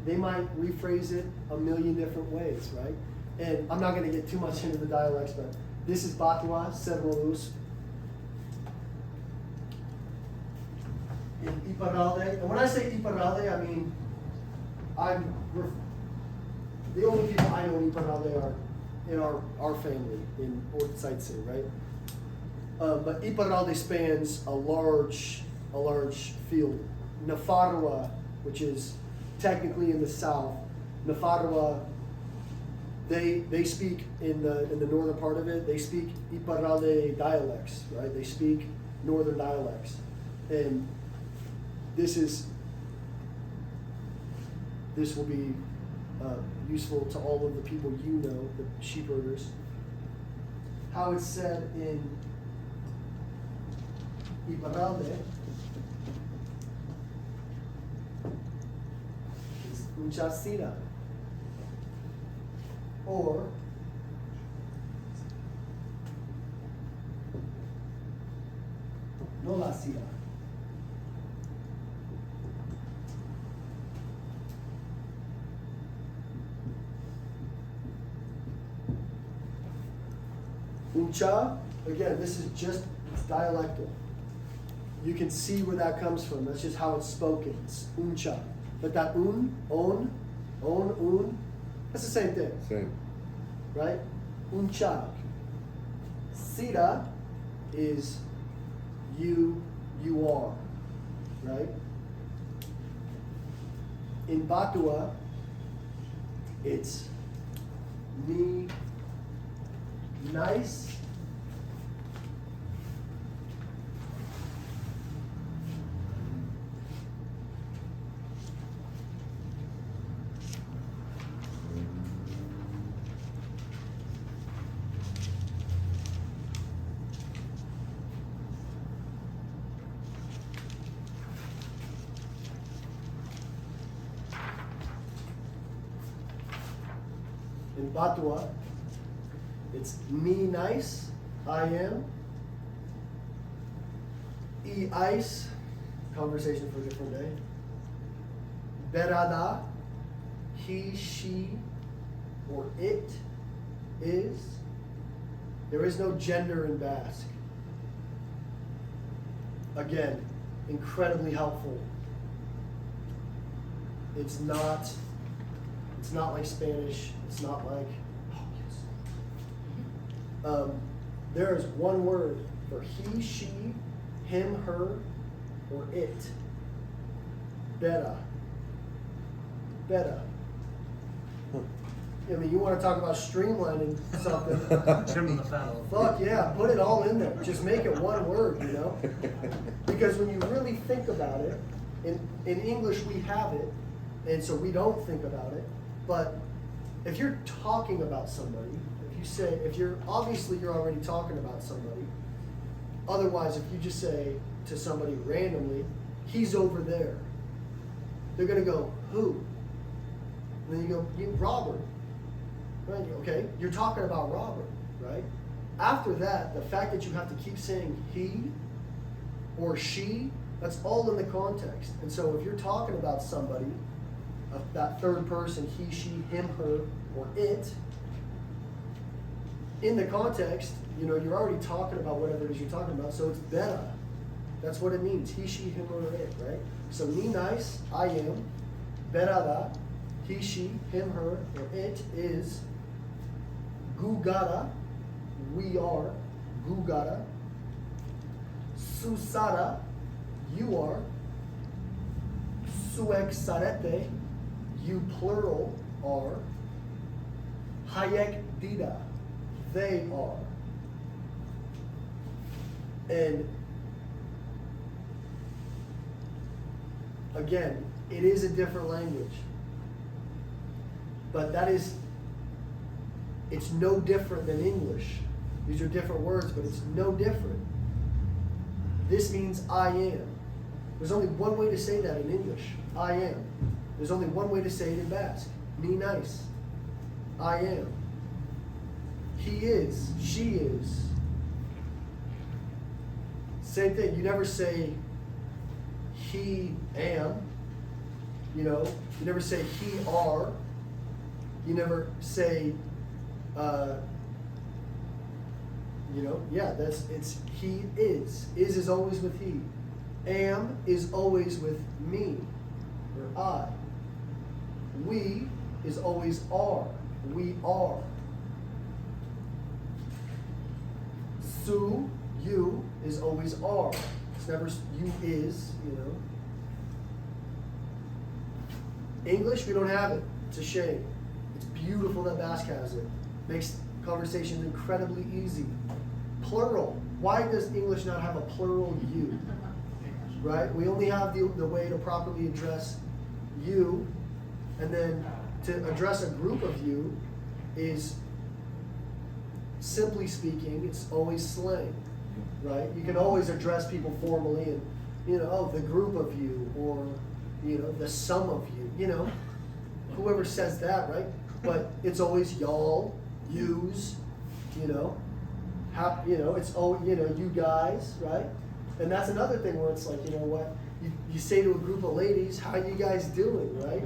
They might rephrase it a million different ways, right? And I'm not going to get too much into the dialects, but this is Batua, Sermolus. In Iparralde, and when I say Iparralde, I mean, the only people I know in Iparralde are in our family, in Ortsaitse, right? But Iparralde spans a large field. Nafarroa, which is technically in the south, Nafarroa, they speak in the northern part of it, they speak Iparralde dialects, right? They speak northern dialects. And this will be useful to all of the people you know, the sheep herders. How it's said in Iparralde is Unchasira, or Nolasira. Uncha, again, this is just, it's dialectal. You can see where that comes from. That's just how it's spoken. It's uncha. But that un, that's the same thing. Same. Right? Uncha. Sira is you are. Right? In Batua, it's me, nice. In Batua, it's ni nice, I am. E ice, conversation for a different day. Berada, he, she, or it is. There is no gender in Basque. Again, incredibly helpful. It's not like Spanish. It's not like, there is one word for he, she, him, her, or it. Beta. Beta. I mean, you want to talk about streamlining something. Trim the fat. Fuck yeah, put it all in there. Just make it one word, you know? Because when you really think about it, in English we have it, and so we don't think about it. But if you're talking about somebody, obviously you're already talking about somebody. Otherwise, if you just say to somebody randomly, he's over there, they're gonna go, who? And then you go, Robert. Right? Okay, you're talking about Robert, right? After that, the fact that you have to keep saying he or she, that's all in the context. And so if you're talking about somebody, that third person, he, she, him, her, or it, in the context, you're already talking about whatever it is you're talking about, so it's beta. That's what it means, he, she, him, or it, right? So ni nice, I am, berada, he, she, him, her, or it is, gugara, we are, gugara, susara, you are, suexarete, you plural are, hayek dida, they are. And again, it is a different language. But it's no different than English. These are different words, but it's no different. This means I am. There's only one way to say that in English. I am. There's only one way to say it in Basque. Ni nice. I am. He is. She is. Same thing. You never say he am. You never say he are. You never say, it's he is. Is always with he. Am is always with me or I. We is always are. We are. Su, you is always are. It's never you is, English, we don't have it. It's a shame. It's beautiful that Basque has it. Makes conversations incredibly easy. Plural. Why does English not have a plural you? Right? We only have the way to properly address you, and then to address a group of you is, simply speaking, it's always slang. Right? You can always address people formally and, the group of you, or, the sum of you, whoever says that, right? But it's always y'all, yous, it's always, you guys, right? And that's another thing where it's like, you say to a group of ladies, how you guys doing, right?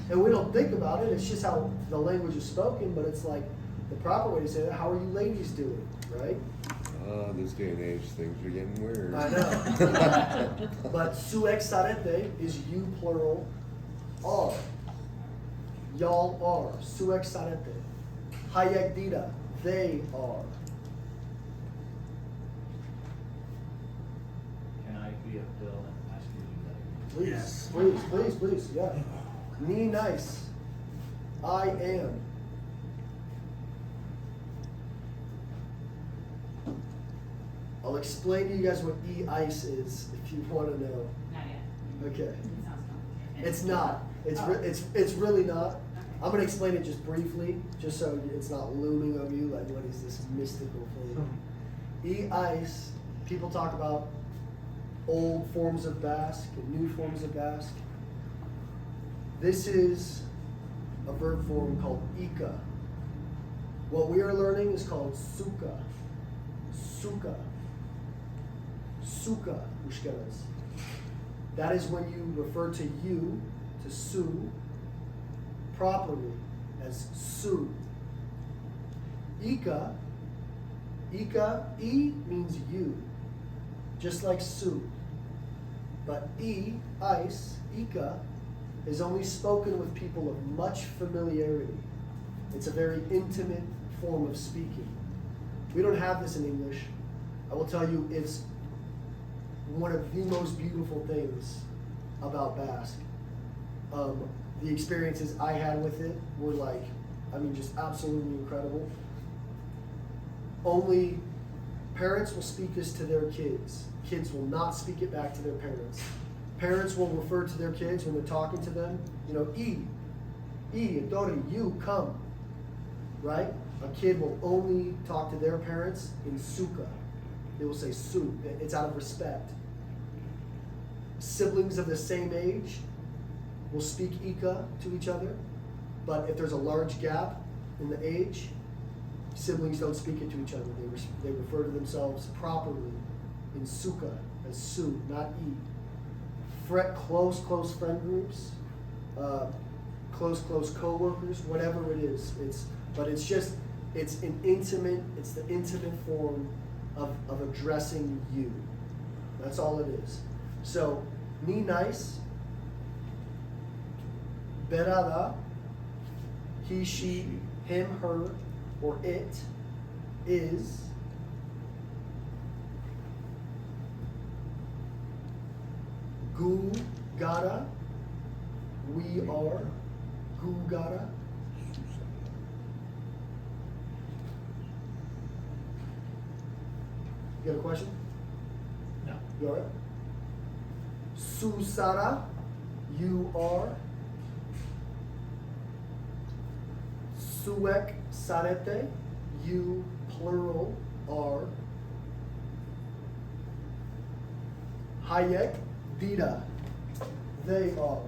And we don't think about it, it's just how the language is spoken, but it's like, the proper way to say that, how are you ladies doing, right? This day and age, things are getting weird. I know. But suexarete is you plural are. Y'all are. Suexarete. Hayek dida. They are. Can I be a Bill and ask you to do that? Please, Yes. please, yeah. Ni nice. I am. I'll explain to you guys what e-ice is if you want to know. Not yet. Okay. It sounds complicated. It's not. It's really not. I'm gonna explain it just briefly, just so it's not looming over you like what is this mystical thing. E-ice, people talk about old forms of Basque and new forms of Basque. This is a verb form called ika. What we are learning is called suka. Suka. Suka, ushkeras. That is when you refer to you, to su, properly as su. Ika, I means you, just like su. But ice, ika, is only spoken with people of much familiarity. It's a very intimate form of speaking. We don't have this in English. I will tell you, it's one of the most beautiful things about Basque. The experiences I had with it were like, just absolutely incredible. Only parents will speak this to their kids. Kids will not speak it back to their parents. Parents will refer to their kids when they're talking to them, Dori, you come, right? A kid will only talk to their parents in suka. They will say su. It's out of respect. Siblings of the same age will speak ika to each other, but if there's a large gap in the age, siblings don't speak it to each other. They refer to themselves properly in suka as su, not i. Close friend groups, close co-workers, whatever it is. It's the intimate form of addressing you. That's all it is. So, ni nice, berada, he, she, him, her, or it is gu gara, we are gu gara. You got a question? No. You alright? Susara, you are. Suek sarete, you plural are. Hayek dita, they are.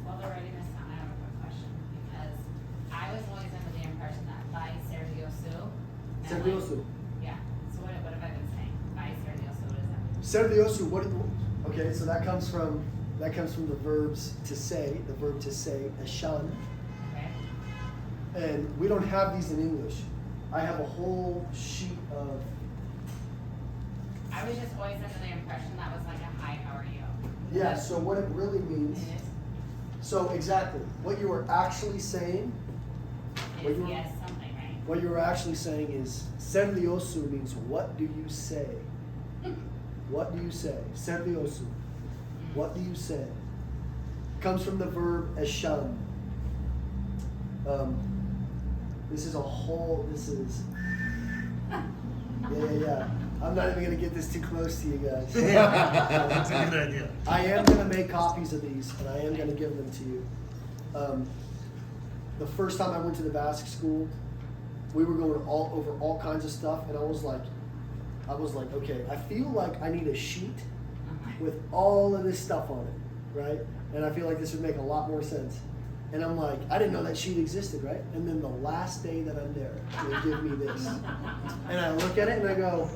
While they're writing this down, I have a quick question, because I was always under the impression that by Serdiosu. Serdiosu. Yeah, so what have I been saying? By Serdiosu, what does that mean? Serdiosu, okay, so that comes from the verbs to say, eshan. Okay. And we don't have these in English. I have a whole sheet of. I was just always under the impression that was like a hi, how are you? Yeah, so what it really means. It is, So exactly, what you are actually saying. What is you- yes, something, right? What you were actually saying is Serdiosu means what do you say? What do you say? Serdiosu. What do you say? Comes from the verb eshan. This is. Yeah. I'm not even gonna get this too close to you guys. That's a good idea. I am gonna make copies of these and I am gonna give them to you. The first time I went to the Basque school, we were going over all kinds of stuff, and I was like, okay, I feel like I need a sheet with all of this stuff on it, right? And I feel like this would make a lot more sense. And I'm like, I didn't know that sheet existed, right? And then the last day that I'm there, they give me this. And I look at it and I go,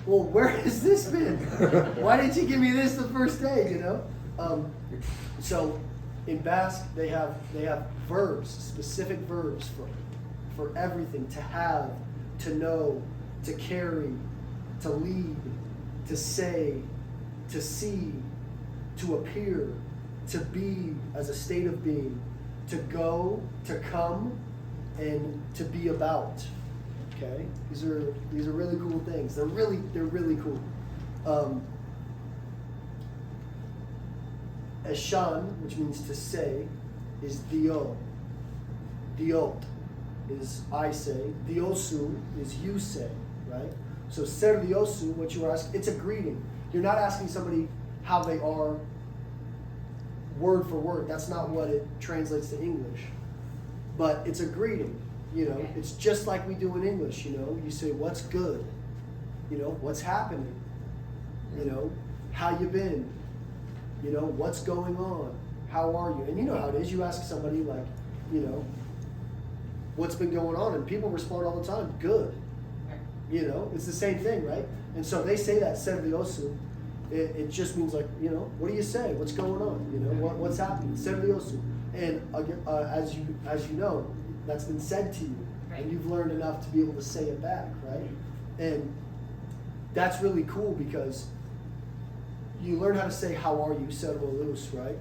well, where has this been? Why didn't you give me this the first day, you know? So in Basque, they have verbs, specific verbs for everything: to have, to know, to carry, to lead, to say, to see, to appear, to be as a state of being, to go, to come, and to be about. Okay, these are really cool things. They're really cool. Eshan, which means to say, is dio. Diot is I say. Diosu is you say, right? So Serdiosu, what you are asking, it's a greeting. You're not asking somebody how they are word for word. That's not what it translates to English. But it's a greeting, you know. It's just like we do in English, you know. You say, what's good? You know, what's happening? You know, how you been? You know, what's going on? How are you? And you know how it is. You ask somebody like, you know, what's been going on, and people respond all the time, good. Right. You know, it's the same thing, right? And so they say that serviosu, it just means like, you know, what do you say? What's going on? You know, what's happening? Serviosu. And as you know, that's been said to you, Right. and you've learned enough to be able to say it back, right? And that's really cool because you learn how to say how are you, servolus, right?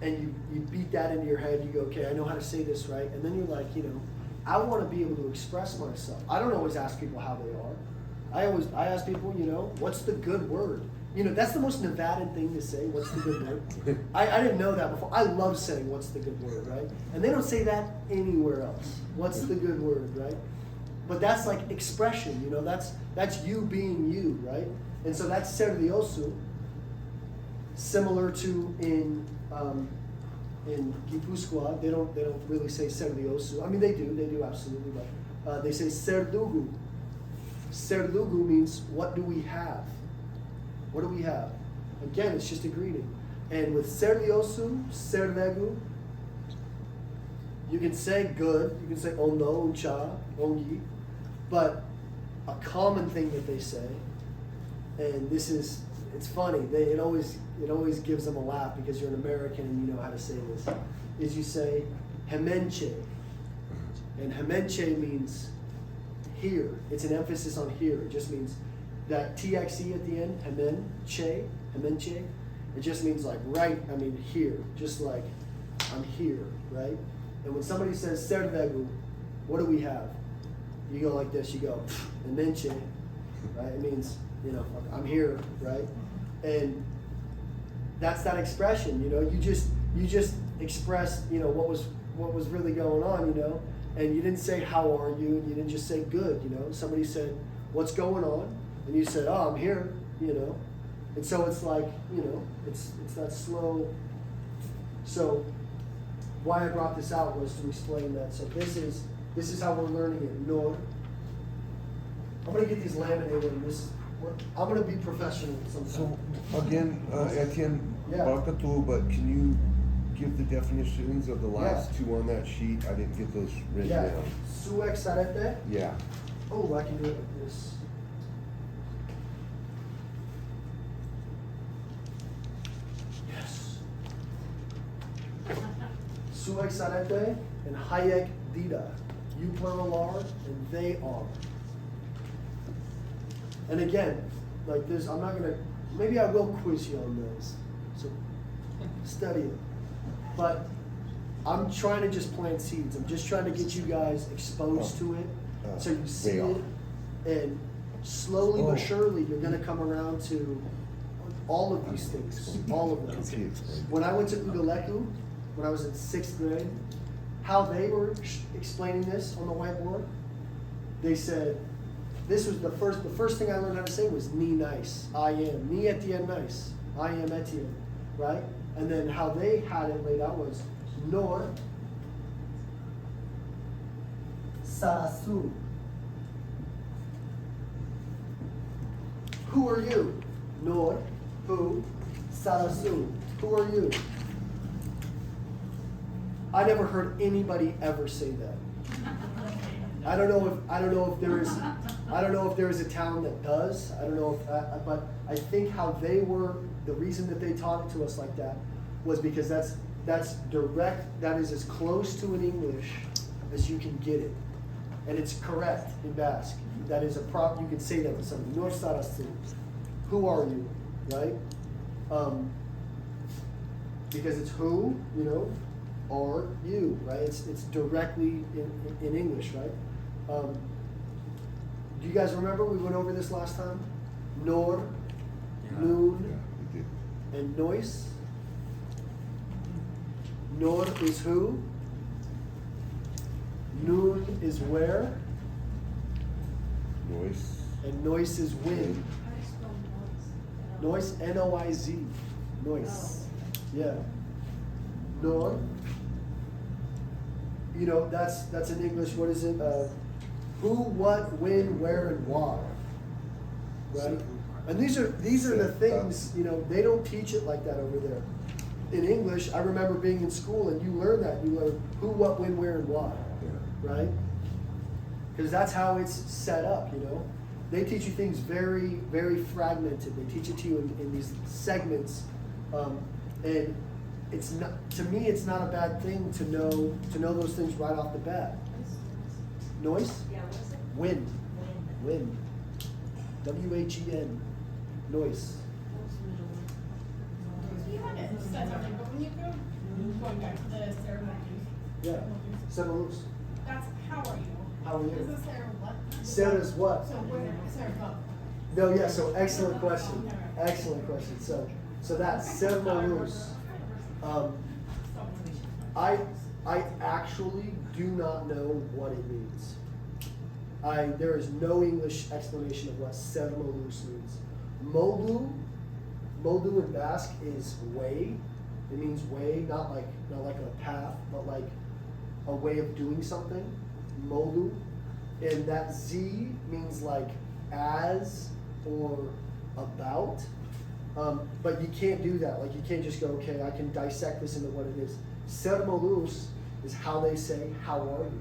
And you beat that into your head, you go, okay, I know how to say this, right? And then you're like, you know, I want to be able to express myself. I don't always ask people how they are. I ask people, you know, what's the good word? You know, that's the most Nevadan thing to say, what's the good word? I didn't know that before. I love saying what's the good word, right? And they don't say that anywhere else. What's the good word, right? But that's like expression, you know, that's you being you, right? And so that's serviosu, similar to in Gipuzkoa, they don't really say serviosu. I mean, they do absolutely, but they say serdugu. Serdugu means what do we have? What do we have? Again, it's just a greeting. And with serviosu, servegu, you can say good, you can say ondo, uncha, ongi, but a common thing that they say, and this is, it's funny, it always gives them a laugh because you're an American and you know how to say this, is you say hemenche. And hemenche means here. It's an emphasis on here. It just means that TXE at the end, hemenche, it just means like right, I mean here, just like I'm here, right? And when somebody says servegu, what do we have? You go like this, you go, hemenche, right? It means, you know, I'm here, right? And that's that expression, you know, you just expressed, you know, what was really going on, you know, and you didn't say how are you, and you didn't just say good, you know. Somebody said, what's going on? And you said, oh, I'm here, you know. And so it's like, you know, it's that slow. So why I brought this out was to explain that. So this is how we're learning it. Nor. I'm gonna get these laminated and I'm gonna be professional sometime. So again, Etienne, Yeah. Bakatu, but can you give the definitions of the last two on that sheet? I didn't get those written Yeah. down. Suex arete. Yeah. Oh, I can do it like this. Yes. Suex arete and hayek dida. You plural are and they are. And again, like this, I'm not gonna, maybe I will quiz you on those. So study it. But I'm trying to just plant seeds. I'm just trying to get you guys exposed to it so you see they are. it. And slowly Oh. but surely, you're gonna come around to all of these things, all of them. Okay. When I went to Udaleku, when I was in 6th grade, how they were explaining this on the whiteboard, they said, this was the first thing I learned how to say was ni nice, I am, ni Etienne nice, I am Etienne, right? And then how they had it laid out was nor sarasu. Who are you? Nor, who, sarasu. Who are you? I never heard anybody ever say that. I don't know if there is a town that does. I don't know if but I think how they were, the reason that they taught it to us like that was because that's direct, that is as close to an English as you can get it. And it's correct in Basque. That is you can say that to somebody. Nor sarasu. Who are you? Right? Because it's who, you know, are you, right? It's directly in English, right? Do you guys remember we went over this last time? Nor, Yeah. noon, Yeah, we did. and noise. Nor is who? Noon is where? Noise. And noise is when. How do you spell noise? Noise, N-O-I-Z. Noise. Yeah. Nor. You know, that's in English, what is it? Who, what, when, where, and why. Right? And these are the things, you know, they don't teach it like that over there. in English, I remember being in school and you learn that. You learn who, what, when, where, and why, Yeah. right? Because that's how it's set up, you know? They teach you things very, very fragmented. They teach it to you in these segments. And it's not, to me, it's not a bad thing to know those things right off the bat. Noise? Yeah, what is it? Wind. Wind. Wind. W-H-E-N. Noise. You had it said something, but when you go, going back to the ceremonies. Yeah. Semalus. That's how are you? How are you? Is this Sarah what? Sarah is what? So where, Sarah what? No, yeah, so excellent question. Excellent question. So that's Semalus. I actually do not know what it means. There is no English explanation of what Sermolus means. Modu in Basque is way. It means way, not like a path, but like a way of doing something. Modu. And that Z means like as or about. But you can't do that. Like you can't just go, okay, I can dissect this into what it is. Sermolus is how they say, how are you?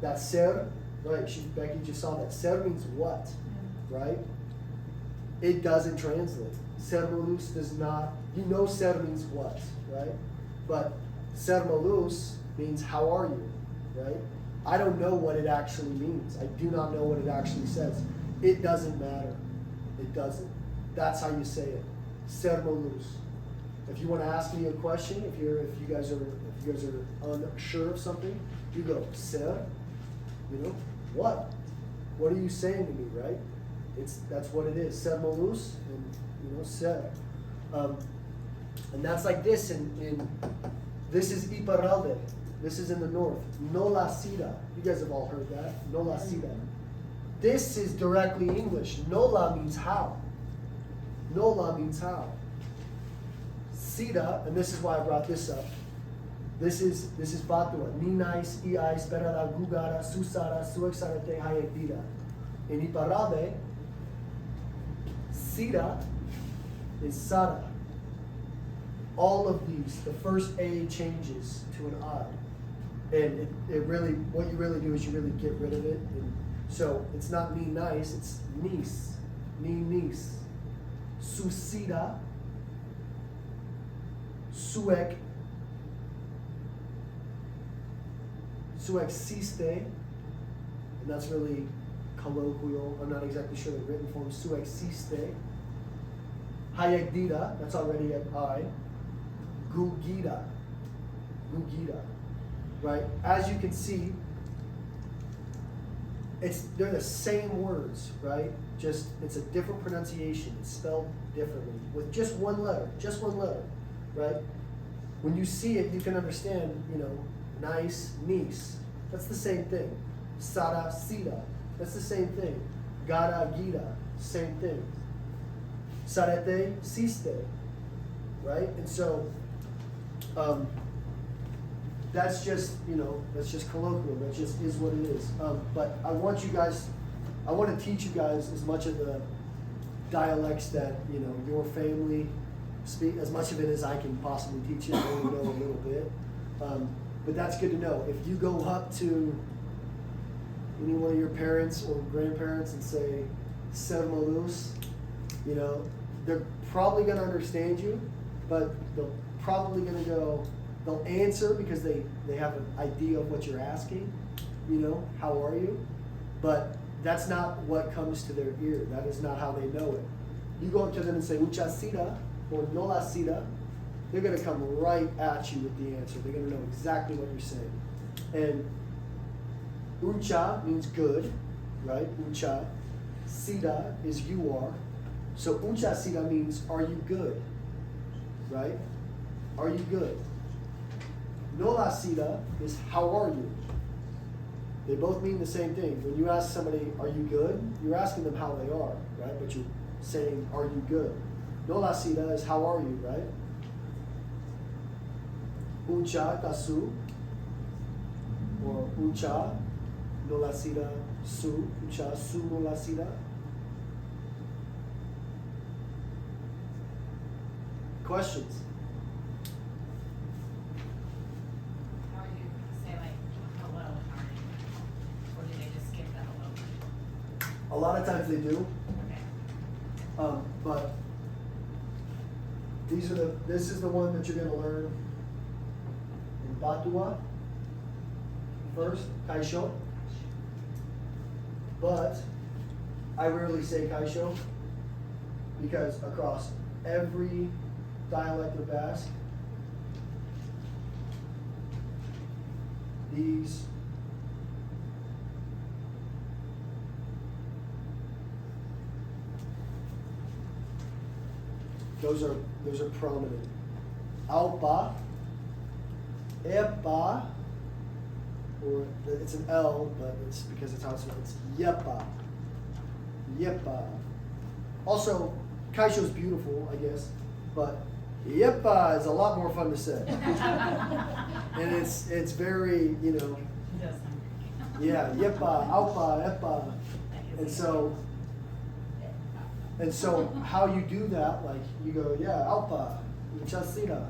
That ser, right, Becky just saw that. Ser means what, right? It doesn't translate. Sermolus does not, you know ser means what, right? But sermolus means how are you, right? I don't know what it actually means. I do not know what it actually says. It doesn't matter. It doesn't. That's how you say it. Sermolus. If you want to ask me a question, if you guys are unsure of something, you go, ser, you know, what? What are you saying to me, right? That's what it is. Sermolus and you know, ser. And that's like this in this is Iparralde. This is in the north. No la sida. You guys have all heard that. No la sida. This is directly English. Nola means how. Nola means how. Sida, and this is why I brought this up. This is Batua. Ninais, Iais, Perada, Gugara, Susara, Suexarate, Hayekdida. In Iparralde, Sida is Sara. All of these, the first A changes to an I. And it really, what you really do is you really get rid of it. And so it's not me nice, it's niece. Me niece. Susida. Suek. Suexiste. And that's really colloquial. I'm not exactly sure the written form. Suexiste. Hayekdida, that's already an I. Gugida. Gugida. Right? As you can see, they're the same words, right? Just it's a different pronunciation. It's spelled differently with just one letter, right? When you see it, you can understand, you know, nice, niece. That's the same thing. Sara, sida. That's the same thing. Gara, gida. Same thing. Sarete, siste. Right? And so, that's just, you know, that's just colloquial. That just is what it is. But I want to teach you guys as much of the dialects that, you know, your family speak, as much of it as I can possibly teach you. I only know a little bit. But that's good to know. If you go up to any one of your parents or grandparents and say, Sermolus, you know, they're probably going to understand you, but they're probably going to go, they'll answer because they have an idea of what you're asking, you know, how are you? But that's not what comes to their ear. That is not how they know it. You go up to them and say, Ucha sida or no la sida, they're going to come right at you with the answer. They're going to know exactly what you're saying. And Ucha means good, right? Ucha. Sida is you are. So Ucha sida means are you good, right? Are you good? No la sida is how are you? They both mean the same thing. When you ask somebody, are you good? You're asking them how they are, right? But you're saying, are you good? No la sida is how are you, right? Ucha kasu, or ucha, no la sida su, ucha su no la sida. Questions? A lot of times they do, Okay. but this is the one that you're gonna learn in Batua first, Kaisho. But I rarely say Kaisho because across every dialect of Basque, these those are prominent. Alpa, Epa, or it's an L, but it's because it's also it's Yepa. Yepa. Also, Kaisho is beautiful, I guess, but Yepa is a lot more fun to say. And it's very, you know, It does sound yeah, Yepa, Alpa, Epa. And so how you do that, like you go, yeah, Alpa, Chasida.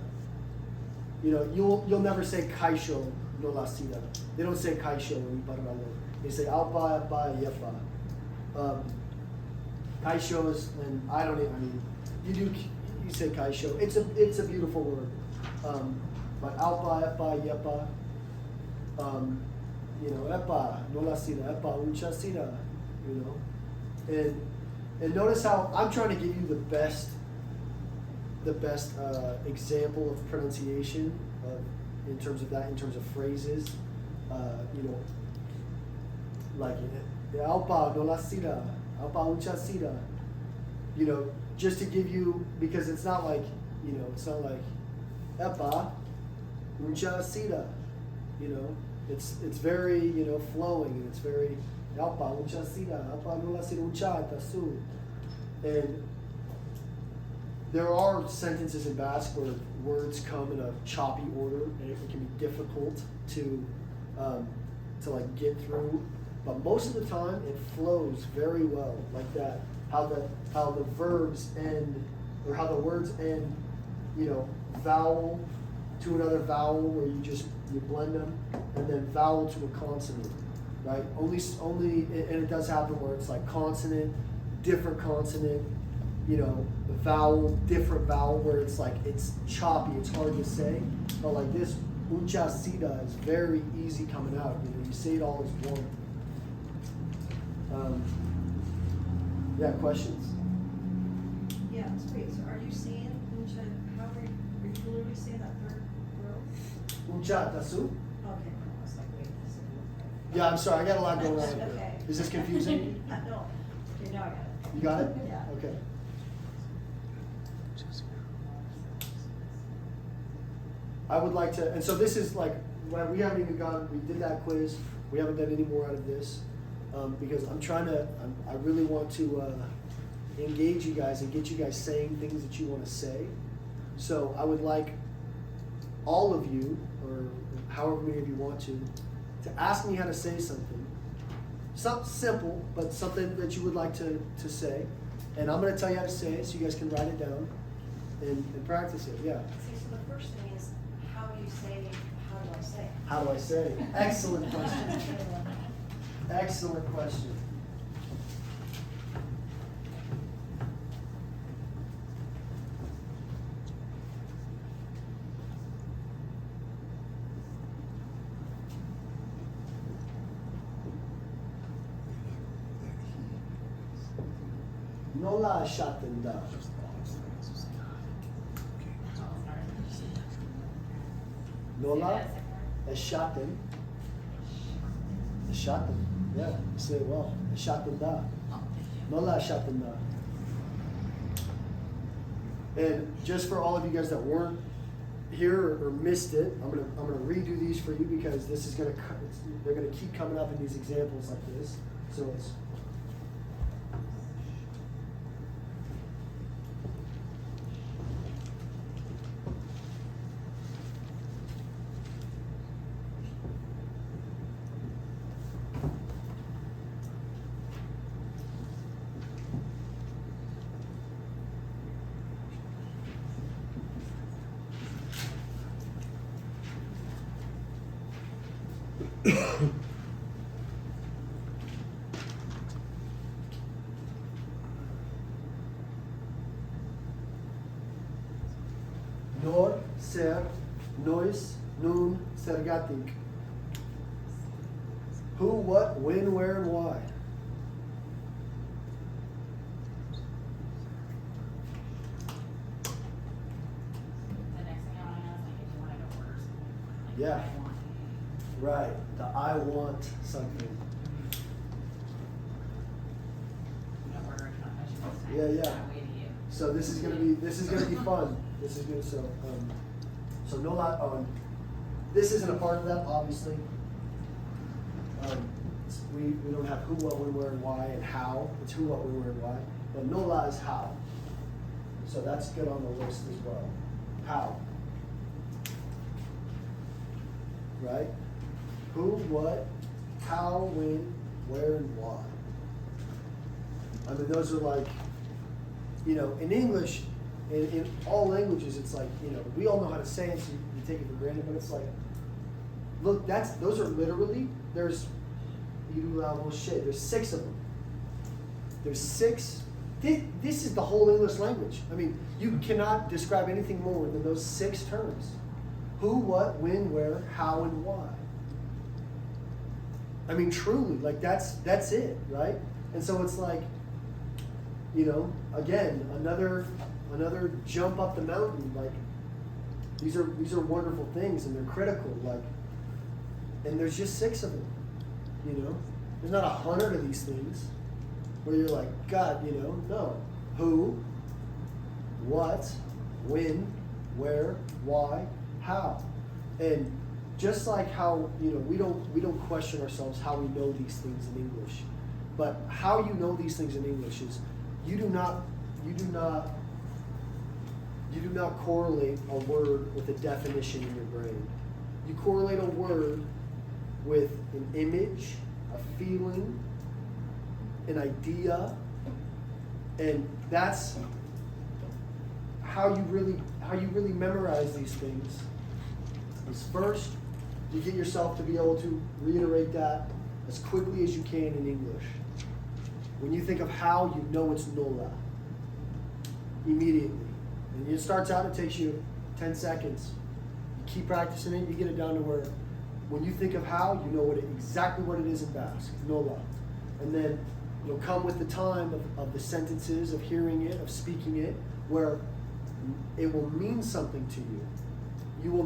You know, you'll never say Kaisho no la sida. They don't say Kaisho in Paralelo. They say Alpa, Epa, Yepa. Kaisho is, and I mean, you say Kaisho. It's a beautiful word. But Alpa, Epa, Yepa. You know, Epa, no la sida, Epa, uncha sida. You know, and notice how I'm trying to give you the best example of pronunciation in terms of phrases. You know, like Alpa, no la sida, Alpa, uncha sida. You know, just to give you, because it's not like, you know, it's not like Epa, uncha sida. You know, it's very, you know, flowing, and it's very Alpa, uncha sida, Alpa, no la sida, uncha, tasu. And there are sentences in Basque where words come in a choppy order, and it can be difficult to like get through. But most of the time, it flows very well, like that. How the verbs end, or how the words end, you know, vowel to another vowel where you blend them, and then vowel to a consonant, right? Only, and it does happen where it's like consonant, different consonant, you know, vowel, different vowel, where it's like, it's choppy, it's hard to say. But like this, uncha sida is very easy coming out. You know, you say it all as one. Yeah, questions? Yeah, it's great. So are you saying, how are you literally say that third word? Uncha tasu? Okay, I was like, wait, this is. Yeah, I'm sorry, I got a lot going on here. Okay. Is this confusing? No, okay, now I got it. You got it? Yeah. Okay. I would like to, and so this is like, we haven't even gone, we did that quiz, we haven't done any more out of this, because I really want to engage you guys and get you guys saying things that you want to say. So I would like all of you, or however many of you want to ask me how to say something. Something simple, but something that you would like to say. And I'm going to tell you how to say it so you guys can write it down and practice it. Yeah. See, so the first thing is, how do you say, how do I say? How do I say it? Excellent question. Excellent question. No la shatenda. No la eshaten. Eshaten. Yeah, you say it well. Eshatenda. No la shatenda. And just for all of you guys that weren't here or missed it, I'm gonna redo these for you because this is they're gonna keep coming up in these examples like this. So it's Sergatic. Who, what, when, where, and why. The next thing I wanna know is like if you wanted to order something. Like, Yeah. I want. Right. The I want something. You know, order a confession. Yeah, yeah. Not way to you. So this is gonna be fun. This is good. So no lot. This isn't a part of that, obviously. We don't have who, what, when, where, and why, and how. It's who, what, when, where, and why. But no la is how. So that's good on the list as well. How. Right? Who, what, how, when, where, and why. I mean, those are like, you know, in English, in all languages, it's like, you know, we all know how to say it, so you take it for granted, but it's like, look, those are literally, there's 6 of them. There's 6. This is the whole English language. I mean, you cannot describe anything more than those 6 terms. Who, what, when, where, how, and why. I mean, truly, like that's it, right? And so it's like, you know, again, another jump up the mountain. Like these are wonderful things, and they're critical. Like, and there's just 6 of them. You know, there's not 100 of these things where you're like, God, you know, no. Who, what, when, where, why, how, and just like how, you know, we don't question ourselves how we know these things in English, but how you know these things in English is you do not correlate a word with a definition in your brain. You correlate a word with an image, a feeling, an idea, and that's how you really memorize these things. Is first you get yourself to be able to reiterate that as quickly as you can in English. When you think of how, you know it's nola immediately. And it starts out, it takes you 10 seconds. You keep practicing it, you get it down to where when you think of how, you know exactly what it is in Basque, nola. And then you'll come with the time of the sentences, of hearing it, of speaking it, where it will mean something to you. You will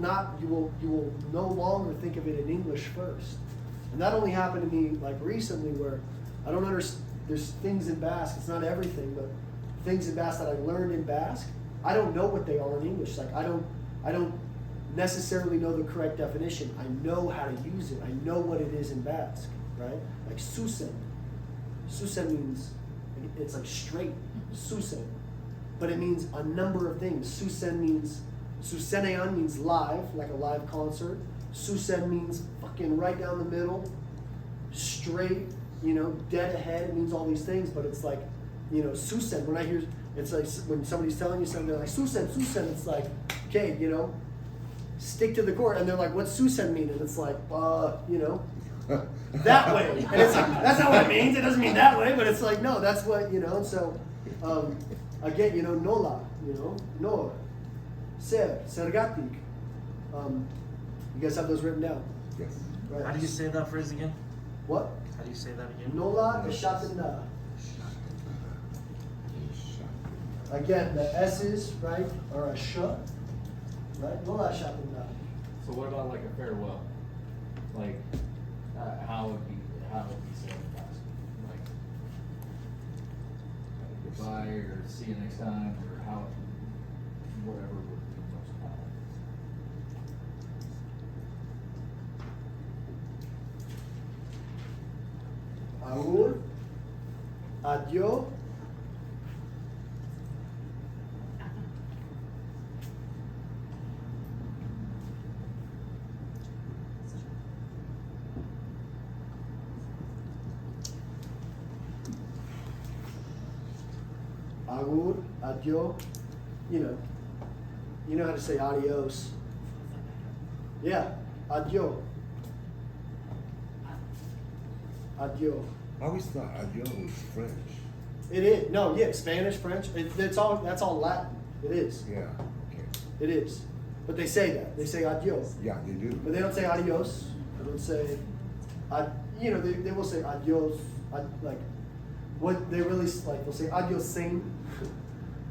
no longer think of it in English first. And that only happened to me like recently where I don't understand, there's things in Basque, it's not everything, but things in Basque that I learned in Basque, I don't know what they are in English. Like I don't necessarily know the correct definition. I know how to use it. I know what it is in Basque, right? Like susen. Susen means, it's like straight, susen. But it means a number of things. Susen means, susenean means live, like a live concert. Susen means fucking right down the middle, straight, you know, dead ahead. It means all these things, but it's like, you know, susen, when I hear, it's like when somebody's telling you something, they're like, susen, it's like, okay, you know, stick to the chord. And they're like, what's susen mean? And it's like, you know, that way. And it's like, that's not what it means. It doesn't mean that way, but it's like, no, that's what, you know. So, again, you know, nola, you know, nor, sergatic. You guys have those written down? Yes. Right. How do you say that phrase again? What? How do you say that again? Nola eshatena. Again, the S's, right, are a sh, right? Nola eshatena. So what about like a farewell? Like, how would be said in Basque? Like, goodbye, or see you next time, or how, whatever would be most common. Agur, adio, agur, adio, you know how to say adios. Yeah, adio. Adio. I always thought adieu was French. It is. No, yeah, Spanish, French. That's all Latin. It is. Yeah, okay. It is. But they say that. They say adios. Yeah, they do. But they don't say adios. They don't say, you know, they will say adios, like, what they really, like, they'll say adios sing,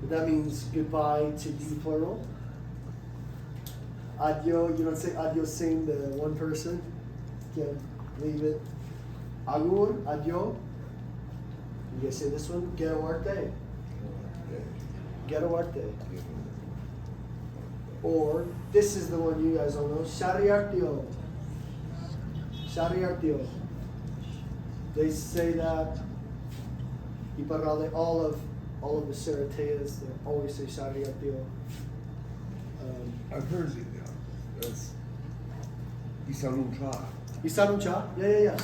but that means goodbye to you plural. Adio, you don't say adios sing to one person. You can leave it. Agur, adio. You guys say this one? Geroarte. Geroarte. Or, this is the one you guys all know, Shariartio. Shariartio. They say that, Iparale, all of the Sarateas, they always say Shariartio. I've heard it, that's Isanuncha. Isanucha? Yeah.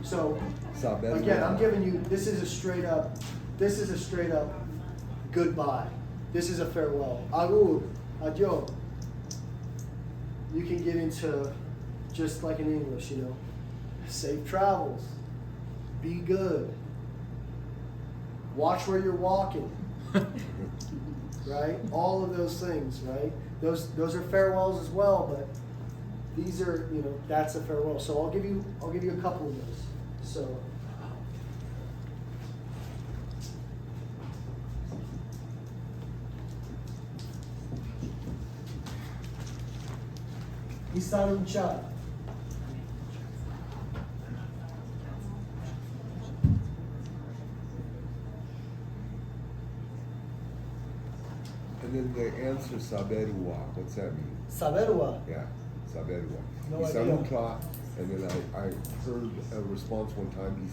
So Saber. again, I'm giving you, this is a straight up goodbye. This is a farewell. Agur, adio. You can get into, just like in English, you know, safe travels, be good, watch where you're walking, right? All of those things, right? Those are farewells as well, but these are, you know, that's a farewell. So I'll give you a couple of those. So Isanuncha. And then the answer Saberua, what's that mean? Saberua. Yeah, Saberua. No Isanuncha, and then I heard a response one time,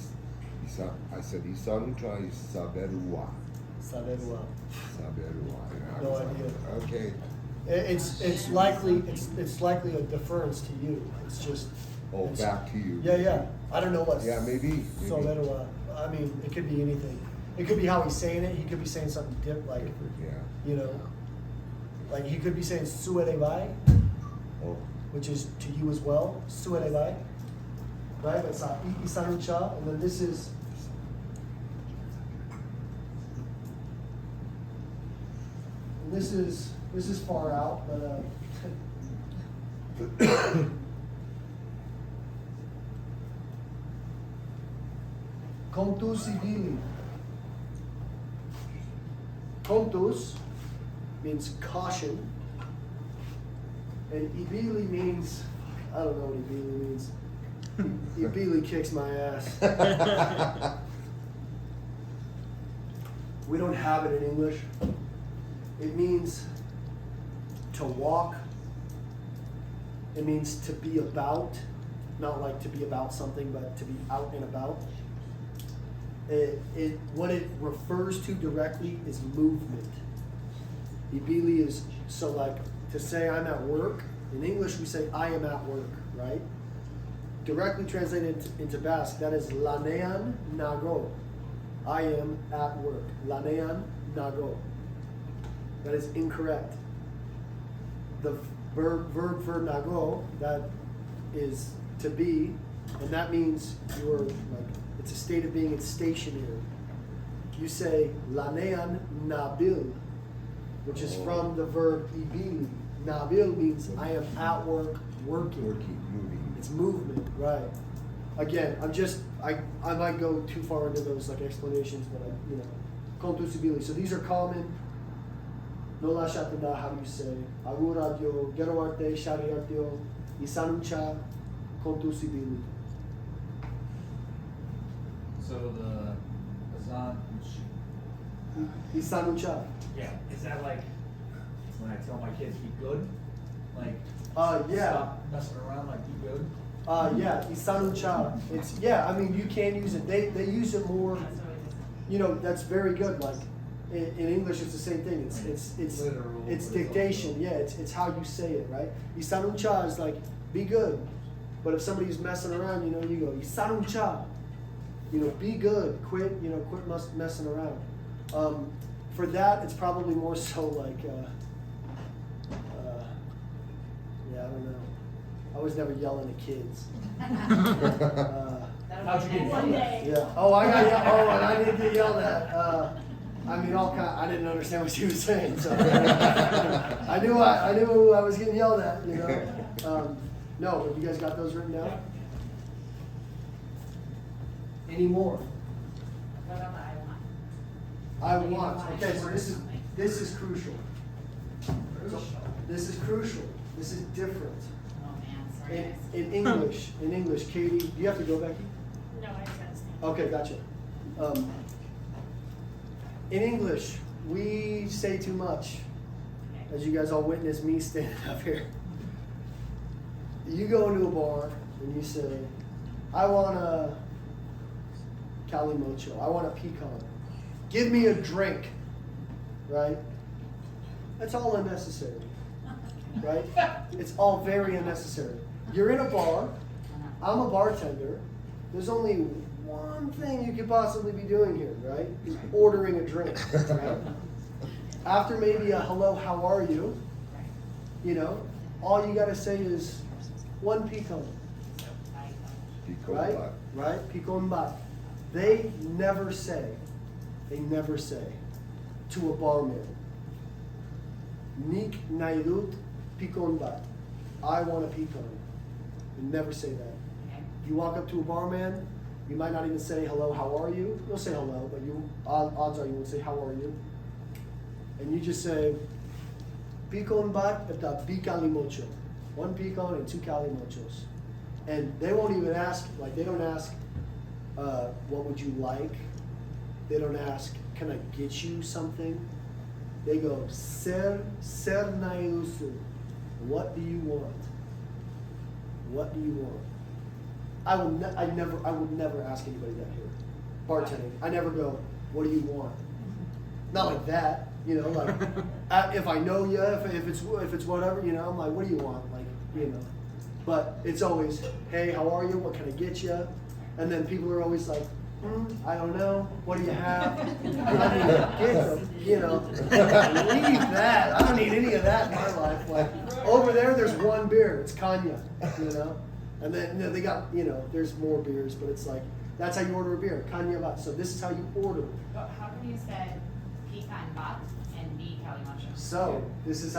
I said Isanuncha is Saberua. Saberua. Saberua. And I No was like, idea. okay. It's likely a deference to you. It's just. Oh, it's- back to you. Yeah. I don't know what. Yeah, maybe. Saberua. I mean, it could be anything. It could be how he's saying it. He could be saying something different, like, Yeah. you know, like he could be saying suerevai, Oh, which is to you as well. Suerevai. Right? But it's Isanucha, and then this is. And this is far out, but Contus ibili. Contus means caution, and ibili means, I don't know what ibili means. Ibili kicks my ass. We don't have it in English. It means to walk. It means to be about, not like to be about something, but to be out and about. What it refers to directly is movement. Ibili is, so like to say I'm at work, in English we say I am at work, right? Directly translated into Basque, that is lanean nago. I am at work. Lanean nago. That is incorrect. The verb nago, that is to be, and that means you're like, it's a state of being, it's stationary. You say lanean nabil, which is from the verb ibili. Nabil means I am at work, working. working, moving. It's movement, right? Again, I might go too far into those like explanations, but you know, contusibili. So these are common. No la shatinda, how do you say? Agur adio, geroarte, shariartio, isanucha, contusibili. So the Azan, Isanucha. yeah, is that like when I tell my kids be good? Like, Yeah. stop messing around, like be good? Yeah, isanucha. It's, yeah, I mean, you can use it. They use it more, you know, that's very good. Like, in English, it's the same thing. It's Literal, it's but it's dictation. also- Yeah, it's how you say it, right? Isanucha is like, be good. But if somebody's messing around, you know, you go, isanucha. You know, be good. Quit messing around. For that, it's probably more so like, yeah, I don't know. I was never yelling at kids. That'll How'd be you get next. One day. Yeah. Oh, I got yelled. Oh, and I didn't get yelled at. I mean, I didn't understand what she was saying, so. I knew I was getting yelled at, you know? No, have you guys got those written down? Any more? What about the I What do you want, want? okay, so Order something. this is crucial. This is crucial. This is different. Oh, man, sorry, In, guys. in English, Katie, do you have to go, Becky? No, I just gotta stand. Okay, gotcha. In English, we say too much, as you guys all witnessed me standing up here. You go into a bar and you say, I want a calimocho, I want a pecan. Give me a drink, right? That's all unnecessary, right? It's all very unnecessary. You're in a bar, I'm a bartender, there's only one thing you could possibly be doing here, right? Is ordering a drink, right? After maybe a hello, how are you? You know, all you gotta say is one pecan, Pico right? bat. Right? Pecan bat. They never say to a barman, Nik nairut pecan bat. I want a pecan. They never say that. Okay. You walk up to a barman, you might not even say hello, how are you? You'll say hello, but odds are you won't say how are you. And you just say, pecan bat at the calimocho. One pecan and two calimochos. And they won't even ask, like they don't ask, what would you like? They don't ask, can I get you something? They go, ser naiusu. What do you want? What do you want? I would never ask anybody that here. Bartending. I never go, what do you want? Not like that, you know, like, if I know you, if it's whatever, you know, I'm like, what do you want? Like, you know. But it's always, hey, how are you? What can I get you? And then people are always like, I don't know. What do you have? I mean, get them, you know. Leave that. I don't need any of that in my life. Like, over there's one beer. It's cognac, you know. And then you know, they got, you know, there's more beers, but it's like, that's how you order a beer, cognac bat. So this is how you order. But how come you said pecan bat and B calimocho? So this is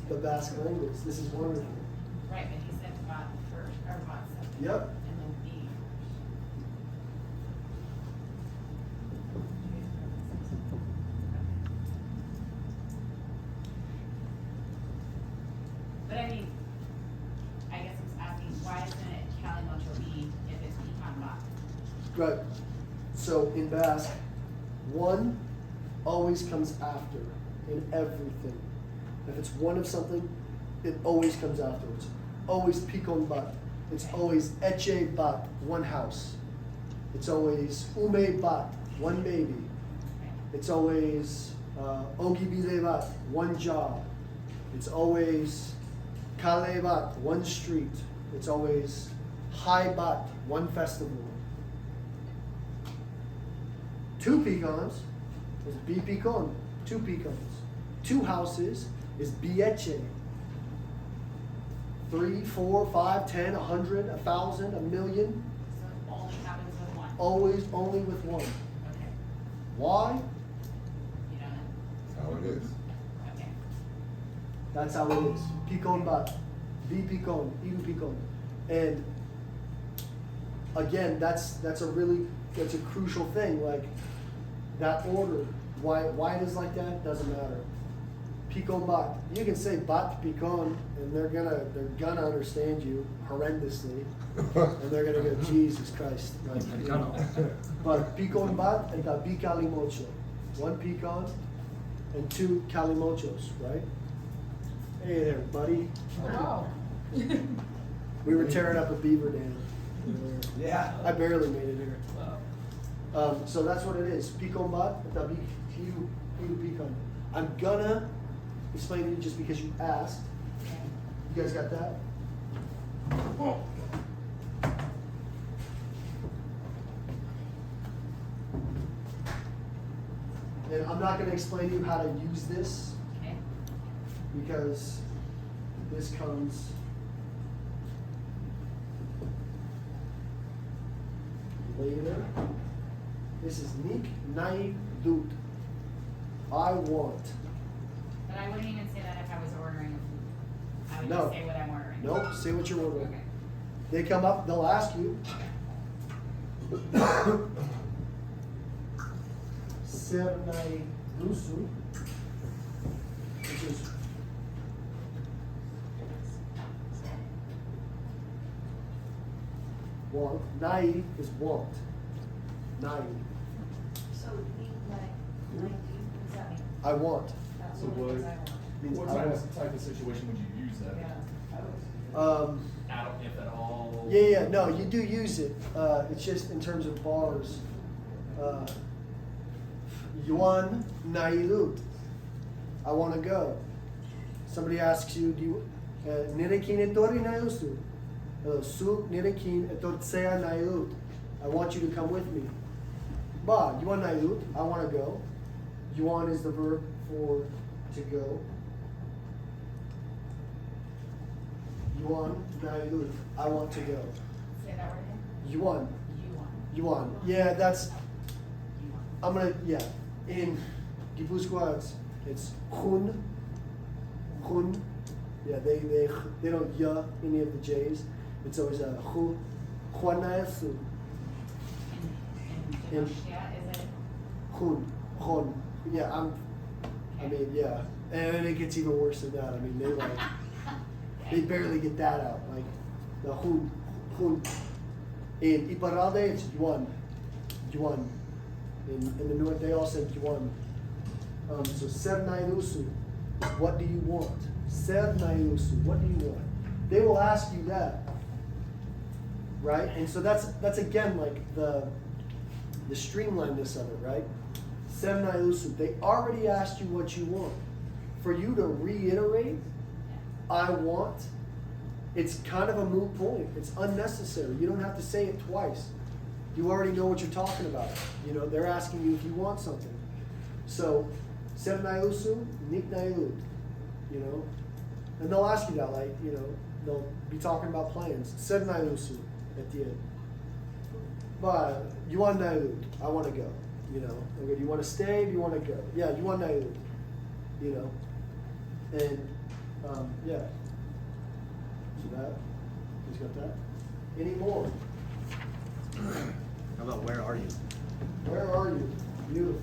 the Basque language. This is wonderful. Right, but he said bat first, or bat second. Yep. And then B first. But I mean, I guess I'm just asking, why isn't it calimocho B if it's pecan bat? Right. So in Basque, one always comes after in everything. If it's one of something, it always comes afterwards. Always pecan bat. It's always eche bat, one house. It's always ume bat, one baby. It's always ogi bile bat, one job. It's always kale bat, one street. It's always hai bat, one festival. Two pecans is bi pecan, two pecans. Two houses is bieche. 3, 4, 5, 10, 100, 1,000, 1,000,000. So it only happens with one? Always only with one. Okay, Why? you don't know? That's how it is. Okay. That's how it is. Pecan bat, bi pecan, iru pecan. And again, that's a crucial thing. Like that order, why it is like that doesn't matter. Pecan bat. You can say bat pecan, and they're gonna understand you horrendously, and they're gonna go, Jesus Christ. Like, you know. But pecan bat and bi calimocho, one pecan and two calimochos, right? Hey there, buddy. Wow. We were tearing up a beaver dam. Yeah. I barely made it here. Wow. So that's what it is. Pecan bat and bi pecan. I'm gonna explain to you just because you asked. You guys got that? And I'm not gonna explain to you how to use this Okay. because this comes later. This is Nik Nai Dut. I want. But I wouldn't even say that if I was ordering a food. I would No. just say what I'm ordering. Nope, say what you're ordering. Okay. They come up, they'll ask you. Sernai Lusu, which is want. Nai is want. Nai, So need like 90, what does that mean? I want. That's So what it is, I what- want. Means What I type want. of situation would you use that? Yeah. If at all? Yeah, no, you do use it. It's just in terms of bars. Yuan Nailut. I want to go. Somebody asks you, do you Nirekin etori nailusu? Su Nirekin etortsea nailut. I want you to come with me. Ba, Yuan Nailut. I want to go. Yuan is the verb for to go. Yuan Nailut. I want to go. Say that word again. Yuan. You want. Yuan. Yeah, that's. You want. I'm gonna. Yeah. In Gipuzkoa, it's Hun. Hun. Yeah, they don't ya any of the J's. It's always a Hu. Juanaesu. In In- Genosha, is it? Hun. Hun. Yeah, I mean, yeah. And it gets even worse than that. I mean, they barely get that out. Like the Hun. Hun. In Iparralde, it's Yuan. Yuan. In the north, they all said Yuan. So Ser Nailusu, what do you want? Ser Nailusu, what do you want? They will ask you that, right? And so that's again like the streamlinedness of it, right? Ser Nailusu, they already asked you what you want. For you to reiterate, I want, it's kind of a moot point. It's unnecessary. You don't have to say it twice. You already know what you're talking about. You know, they're asking you if you want something. So, Ser Nailusu, Nik Nailut, you know. And they'll ask you that, like, you know, they'll be talking about plans. Ser Nailusu at the end. But you want Nailut, I want to go. You know, okay, do you want to stay? Do you want to go? Yeah, you want Nailut. You know. And yeah. So that, who's got that? Any more? How about where are you? Where are you? Beautiful.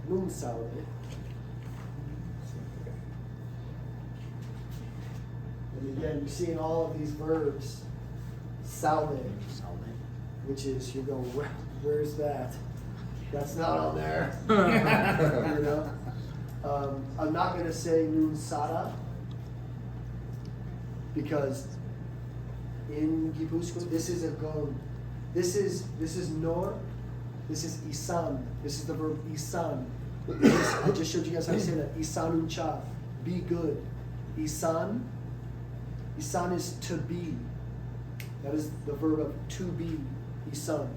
Moon salad. And again, you're seeing all of these verbs. Salve, which is you're going, where's that? That's not on there. You know? I'm not going to say nun sada because in Gipuzkoa, this is a gon. This is nor. This is isan. This is the verb isan. I just showed you guys how to say that. Isanun chav. Be good. Isan. Isan is to be. That is the verb of to be. Isan.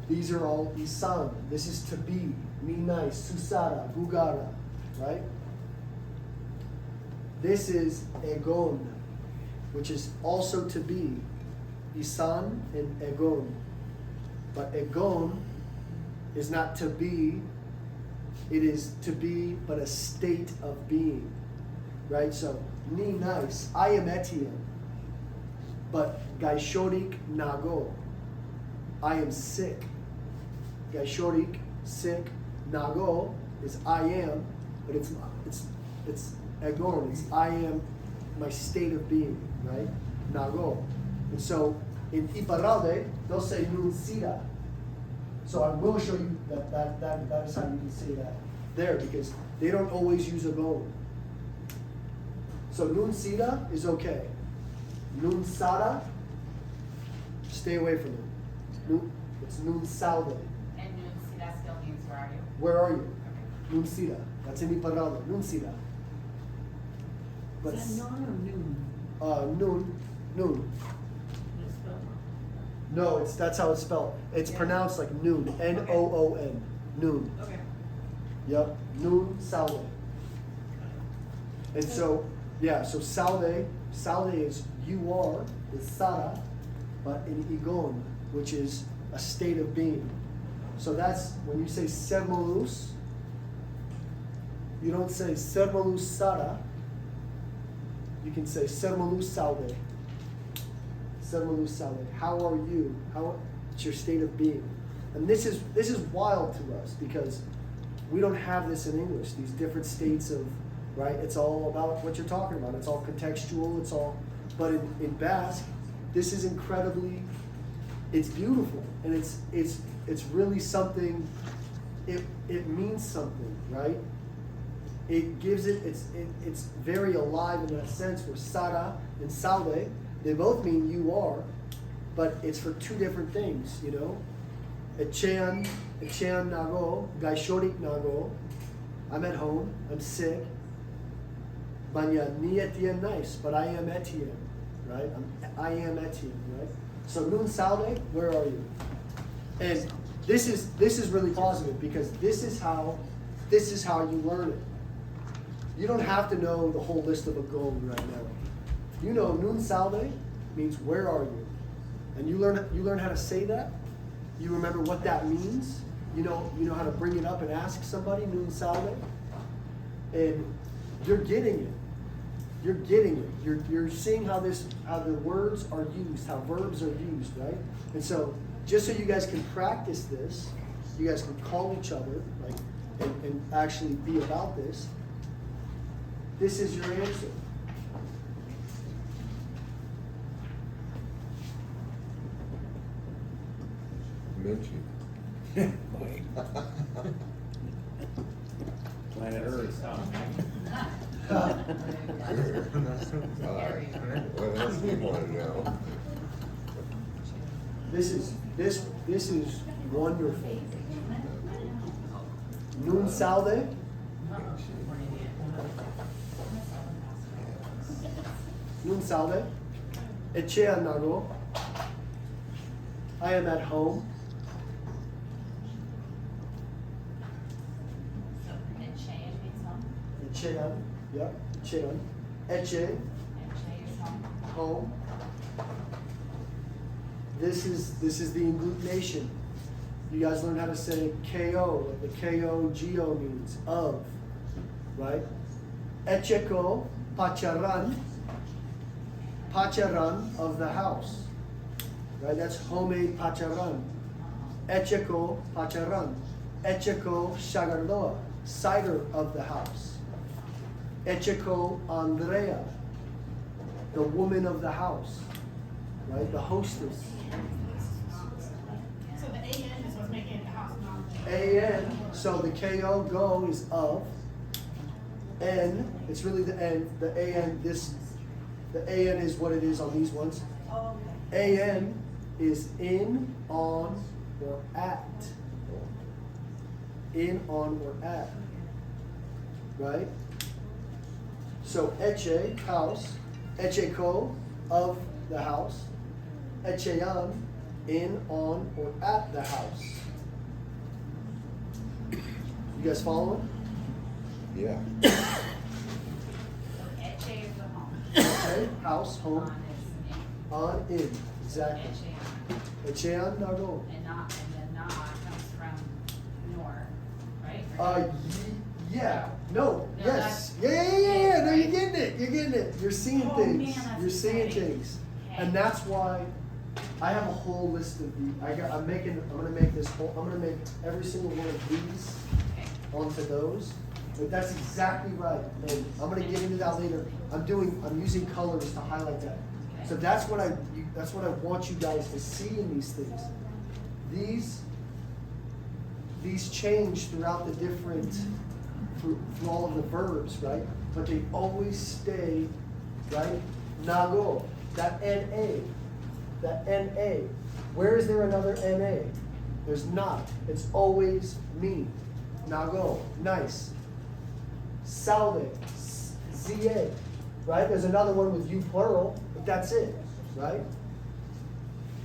These are all isan. This is to be. Minai, susara, bugara. Right? This is egon, which is also to be. Isan and egon. But egon is not to be, it is to be but a state of being. Right? So, ni nice, I am Etienne. But gaishorik nago, I am sick. Gaishorik, sick, nago is I am, but it's egon, it's I am my state of being, right? Nago. And so in Iparralde, they'll say nun sida. So I will show you that is how you can say that there because they don't always use a gon. So nun sida is okay. Nun sada, stay away from it. It's nun salve. And nun sida still means where are you? Where are you? Okay. Nun sida. That's in Iparralde. Nun sida. But Is that non or noon? noon. It's spelled wrong. No, that's how it's spelled. It's Yeah. pronounced like noon. N-O-O-N. Noon. Okay. Yep. Noon salve. And so, yeah, so salve is you are, is sara, but in igon, which is a state of being. So that's, when you say sermolus, you don't say sermolus sara, you can say sermolus salve. Sermolus salve. How are you? It's your state of being. And this is wild to us because we don't have this in English, these different states of, right? It's all about what you're talking about. It's all contextual, but in Basque, this is incredibly, it's beautiful. And it's really something, it means something, right? It gives it's very alive in that sense where Sara and Salve, they both mean you are, but it's for two different things, you know? Echean nago, gaishorik nago, I'm at home, I'm sick. Banya ni Etienne nice, but I am Etienne, right? I am Etienne, right? So nun salve, where are you? And this is really positive because this is how you learn it. You don't have to know the whole list of Agon right now. You know nun salve means where are you? And you learn how to say that. You remember what that means. You know how to bring it up and ask somebody nun salve. And you're getting it. You're getting it. You're seeing how the words are used, how verbs are used, right? And so just so you guys can practice this, you guys can call each other, like, and actually be about this. This is your answer. Mention. Planet Earth. All right. What else do you want to know? This is wonderful. Nun salve. Nun salve. Echea nago. I am at home. So, Eche means home. Echean. Yep. Echean. Eche. Eche is home. Home. This is the agglutination. You guys learn how to say KO, what the KO means, of, right? Echeko, pacharan of the house, right? That's homemade pacharan. Echeko, pacharan. Echeko, shagardoa, cider of the house. Echeko, Andrea, the woman of the house, right? The hostess. So the AN is what's making it the house now. AN, so the KO go is of. N, it's really the N. The AN, the AN is what it is on these ones. Oh, okay. AN is in, on, or at. In, on, or at. Right? So eche, house. Echeko, of the house. Echean, in, on, or at the house. You guys following? Yeah. So, Eche is the home. Okay, house, home. On is in. On, in. Exactly. Eche Echean, nago. and then na comes from nor, right? Yeah, no, No, yes, that's- yeah. No, right? you're getting it. You're seeing Oh, things. man, that's You're seeing exciting. things, Okay. and that's why I have a whole list of these. I'm gonna make this whole. I'm gonna make every single one of these Okay. onto those. But that's exactly right. And I'm gonna get into that later. I'm using colors to highlight that. So that's what I want you guys to see in these things. These change throughout the different, through all of the verbs, right? But they always stay, right? Nago, that N-A. Where is there another N-A? There's not. It's always me. Nago, nice. Salve, Z-A, right? There's another one with you plural, but that's it, right?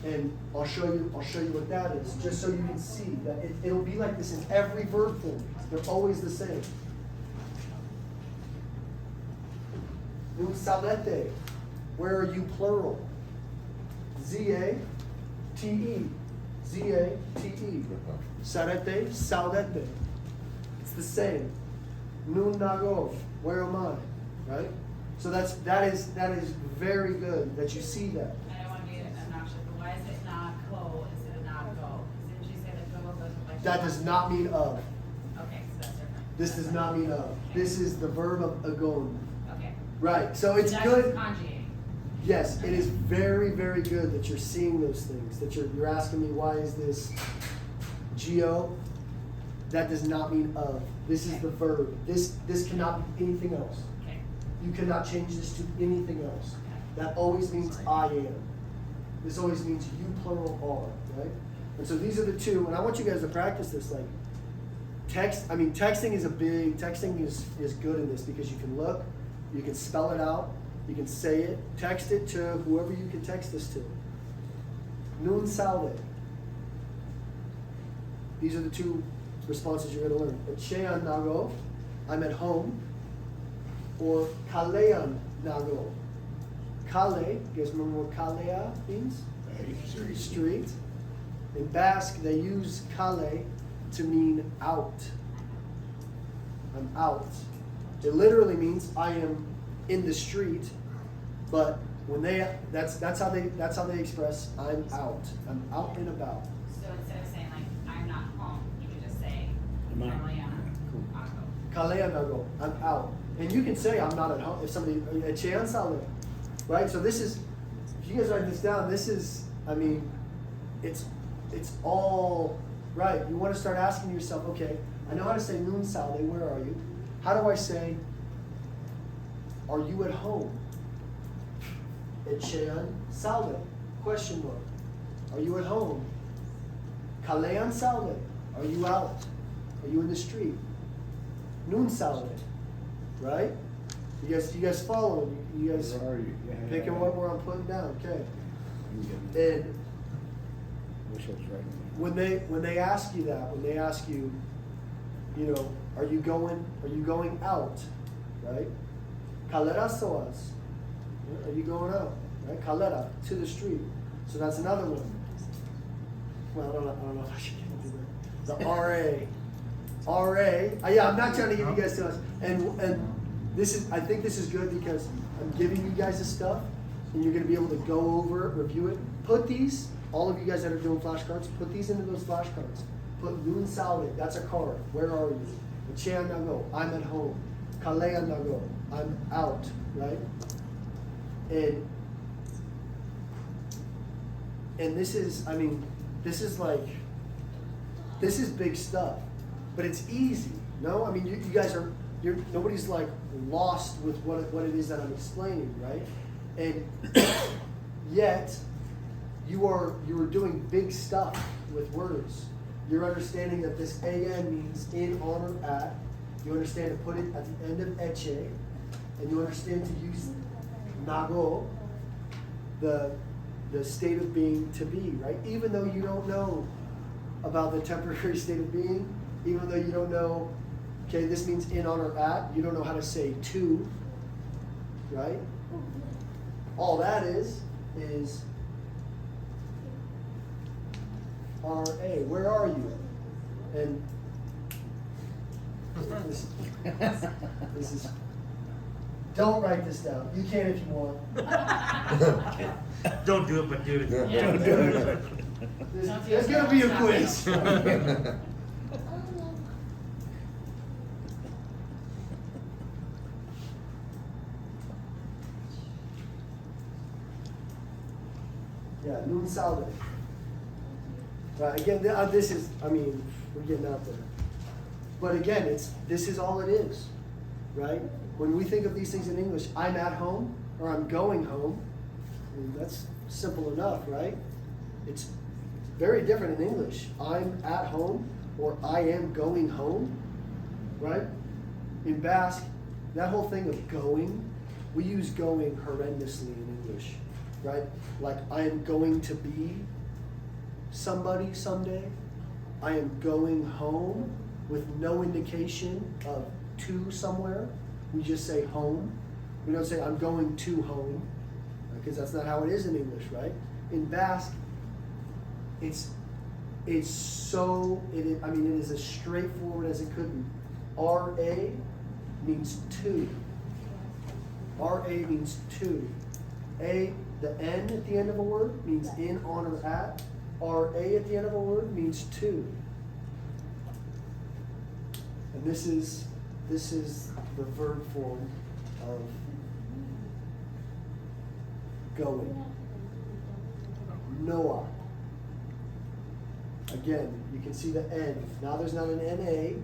And I'll show you what that is, just so you can see that it'll be like this in every verb form. They're always the same. Nun salete. Where are you plural? Z-A-T-E. Z-A-T-E. Sarete, saudete. It's the same. Nun nagov. Where am I? Right? So that is very good that you see that. I don't want to be obnoxious, but why is it not go instead of not go? Didn't you say that go doesn't like? That does not mean of. Okay, so that's different. This does not mean of. This is the verb of agon. Okay. Right. So it's That's good. just conjugating. Yes, it is very, very good that you're seeing those things. That you're asking me why is this geo? That does not mean of. This is the verb. This cannot be anything else. Okay. You cannot change this to anything else. That always means I am. This always means you plural are, right? And so these are the two, and I want you guys to practice this. Like texting is good in this because you can look, you can spell it out, you can say it, text it to whoever you can text this to. Nun salve. These are the two responses you're going to learn. Echean nago, I'm at home. Or kalean nago. Kale, you guys remember what kalea means? Street. In Basque, they use kale to mean out. I'm out. It literally means I am in the street, but when that's how they express I'm out. I'm out and about. So instead of saying like, I'm not home, you could just say, Kalea nago. I'm out. And you can say I'm not at home if somebody Echean salve. Right? So this is, if you guys write this down, this is, I mean, it's all right. You want to start asking yourself, okay, I know how to say nun salve, where are you? How do I say, are you at home? Echean salve, question mark. Are you at home? Kalean salve, are you out? Are you in the street? Nun salve, right? You guys following? You guys Where are you? Yeah. picking what I'm putting down, okay? And Wish I was right. when they ask you that, when they ask you, you know, are you going out, right? Kalera soas, are you going out, right? Kalera, to the street. So that's another one. Well, I don't know if I should get into that. The RA. Yeah, I'm not trying to give you guys too much. And I think this is good because I'm giving you guys this stuff, and you're going to be able to go over it, review it. Put these, all of you guys that are doing flashcards, put these into those flashcards. Put nun salve, that's a card. Where are you? Echean nago, I'm at home. Kalean nago, I'm out, right? And this is, I mean, this is big stuff, but it's easy. No, I mean, you guys are, nobody's like lost with what it is that I'm explaining, right? And yet, you are doing big stuff with words. You're understanding that this an means in, on, or at. You understand to put it at the end of eche, and you understand to use nago, the state of being to be, right? Even though you don't know about the temporary state of being, even though you don't know, okay, this means in, on, or at, you don't know how to say to, right? All that is R-A, where are you? And this is, don't write this down. You can if you want. Don't do it, but do it. Yeah. Don't do it. There's gonna be a quiz. Yeah, nun salve. Right, again, this is, I mean, we're getting out there. But again, this is all it is, right? When we think of these things in English, I'm at home or I'm going home, I mean, that's simple enough, right? It's very different in English. I'm at home or I am going home, right? In Basque, that whole thing of going, we use going horrendously in English, right? Like, I am going to be somebody someday. I am going home with no indication of to somewhere. We just say home. We don't say I'm going to home, because that's not how it is in English, right? In Basque, it's so, it is as straightforward as it could be. R-A means to. R-A means to. A, the N at the end of a word means in, on, or at. R-A at the end of a word means to. And this is the verb form of going. Noah. Again, you can see the N. Now there's not an N-A.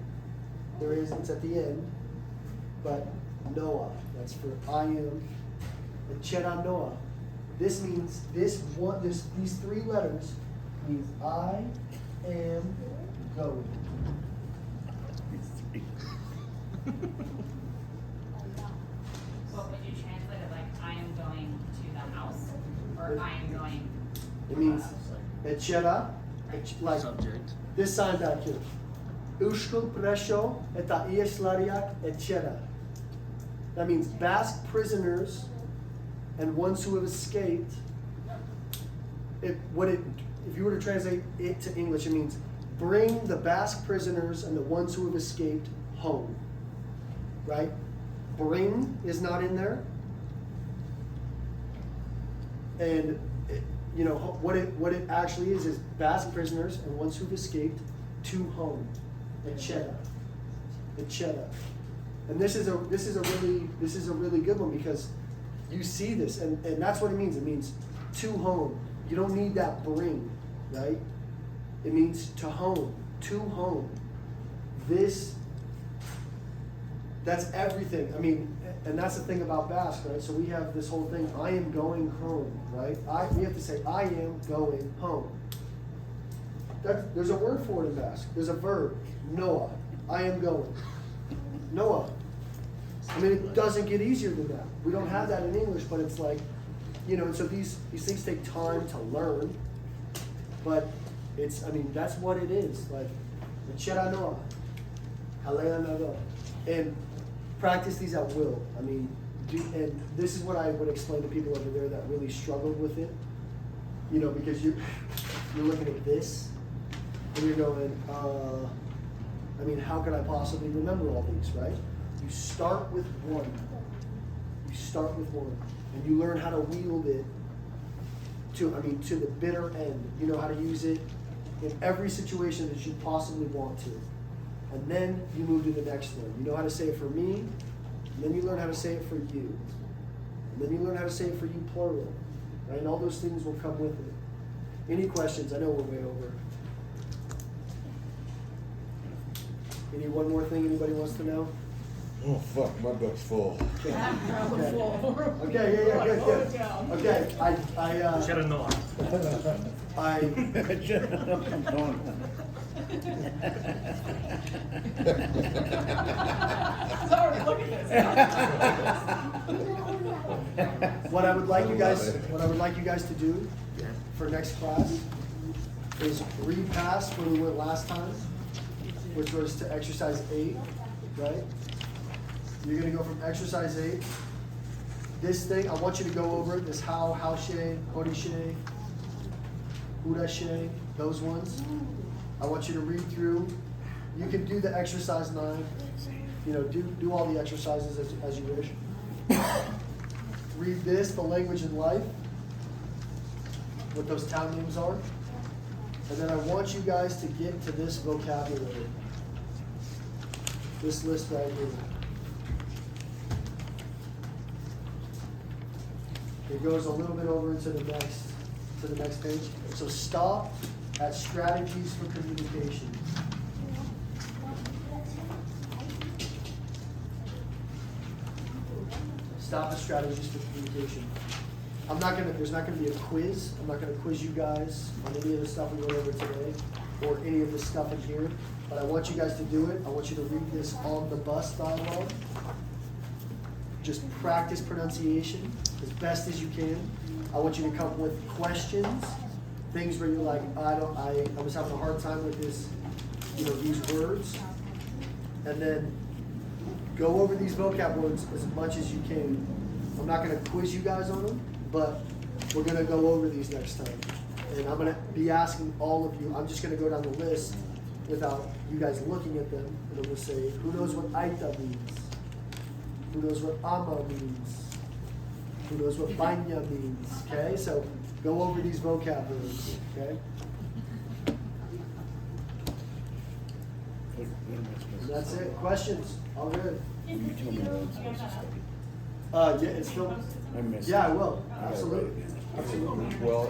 There is, it's at the end. But Noah, that's for I am. Chera Noah. This means, these three letters means I am going. What would you translate it like, I am going to the house, or I am going? It means Chera, like Subject. this sign back here. Ushkul presho eta ieslariak etchera. That means Basque prisoners and ones who have escaped. If you were to translate it to English, it means bring the Basque prisoners and the ones who have escaped home. Right? Bring is not in there. And what it actually is Basque prisoners and ones who've escaped to home. Etchera. And this is a really good one, because you see this, and that's what it means. It means to home. You don't need that bring, right? It means to home. To home. That's everything. I mean, and that's the thing about Basque, right? So we have this whole thing, I am going home, right? We have to say, I am going home. There's a word for it in Basque. There's a verb, Noah. I am going. Noah. I mean, it doesn't get easier than that. We don't have that in English, but it's like, and so these things take time to learn, but that's what it is. Like, Chera Noah. Halea Nado. And practice these at will. I mean, and this is what I would explain to people over there that really struggled with it. Because you're looking at this, and you're going, how could I possibly remember all these, right? You start with one. And you learn how to wield it to the bitter end. You know how to use it in every situation that you possibly want to. And then you move to the next one. You know how to say it for me, and then you learn how to say it for you. And then you learn how to say it for you plural. Right? And all those things will come with it. Any questions? I know we're way over. Any one more thing anybody wants to know? Oh, fuck, my book's full. Okay. I'm probably full. Okay, yeah, good. Okay, Chera Noah. Sorry, look at this. What I would like you guys to do for next class is read past where we went last time, which was to exercise 8, right? You're gonna go from exercise 8. This thing, I want you to go over it, this how, she, horishe, urashe, those ones. I want you to read through. You can do the exercise 9. Do all the exercises as you wish. Read this, the language in life, what those town names are. And then I want you guys to get to this vocabulary. This list right here. It goes a little bit over to the next page. So stop at strategies for communication. Stop at strategies for communication. There's not gonna be a quiz. I'm not gonna quiz you guys on any of the stuff we went over today or any of this stuff in here, but I want you guys to do it. I want you to read this on the bus dialogue. Just practice pronunciation as best as you can. I want you to come up with questions, things where you're like, I was having a hard time with this, these words. And then go over these vocab words as much as you can. I'm not gonna quiz you guys on them, but we're gonna go over these next time. And I'm gonna be asking all of you, I'm just gonna go down the list without you guys looking at them, and I'm gonna say, who knows what Aita means? Who knows what Ama means? Who knows what Banya means? Okay, so go over these vocabularies, okay? And that's it. Questions? All good? Is the video, do you have that up? Yeah, it's still. I missed Yeah, I it. will. I gotta write Absolutely. it down. Absolutely. Well,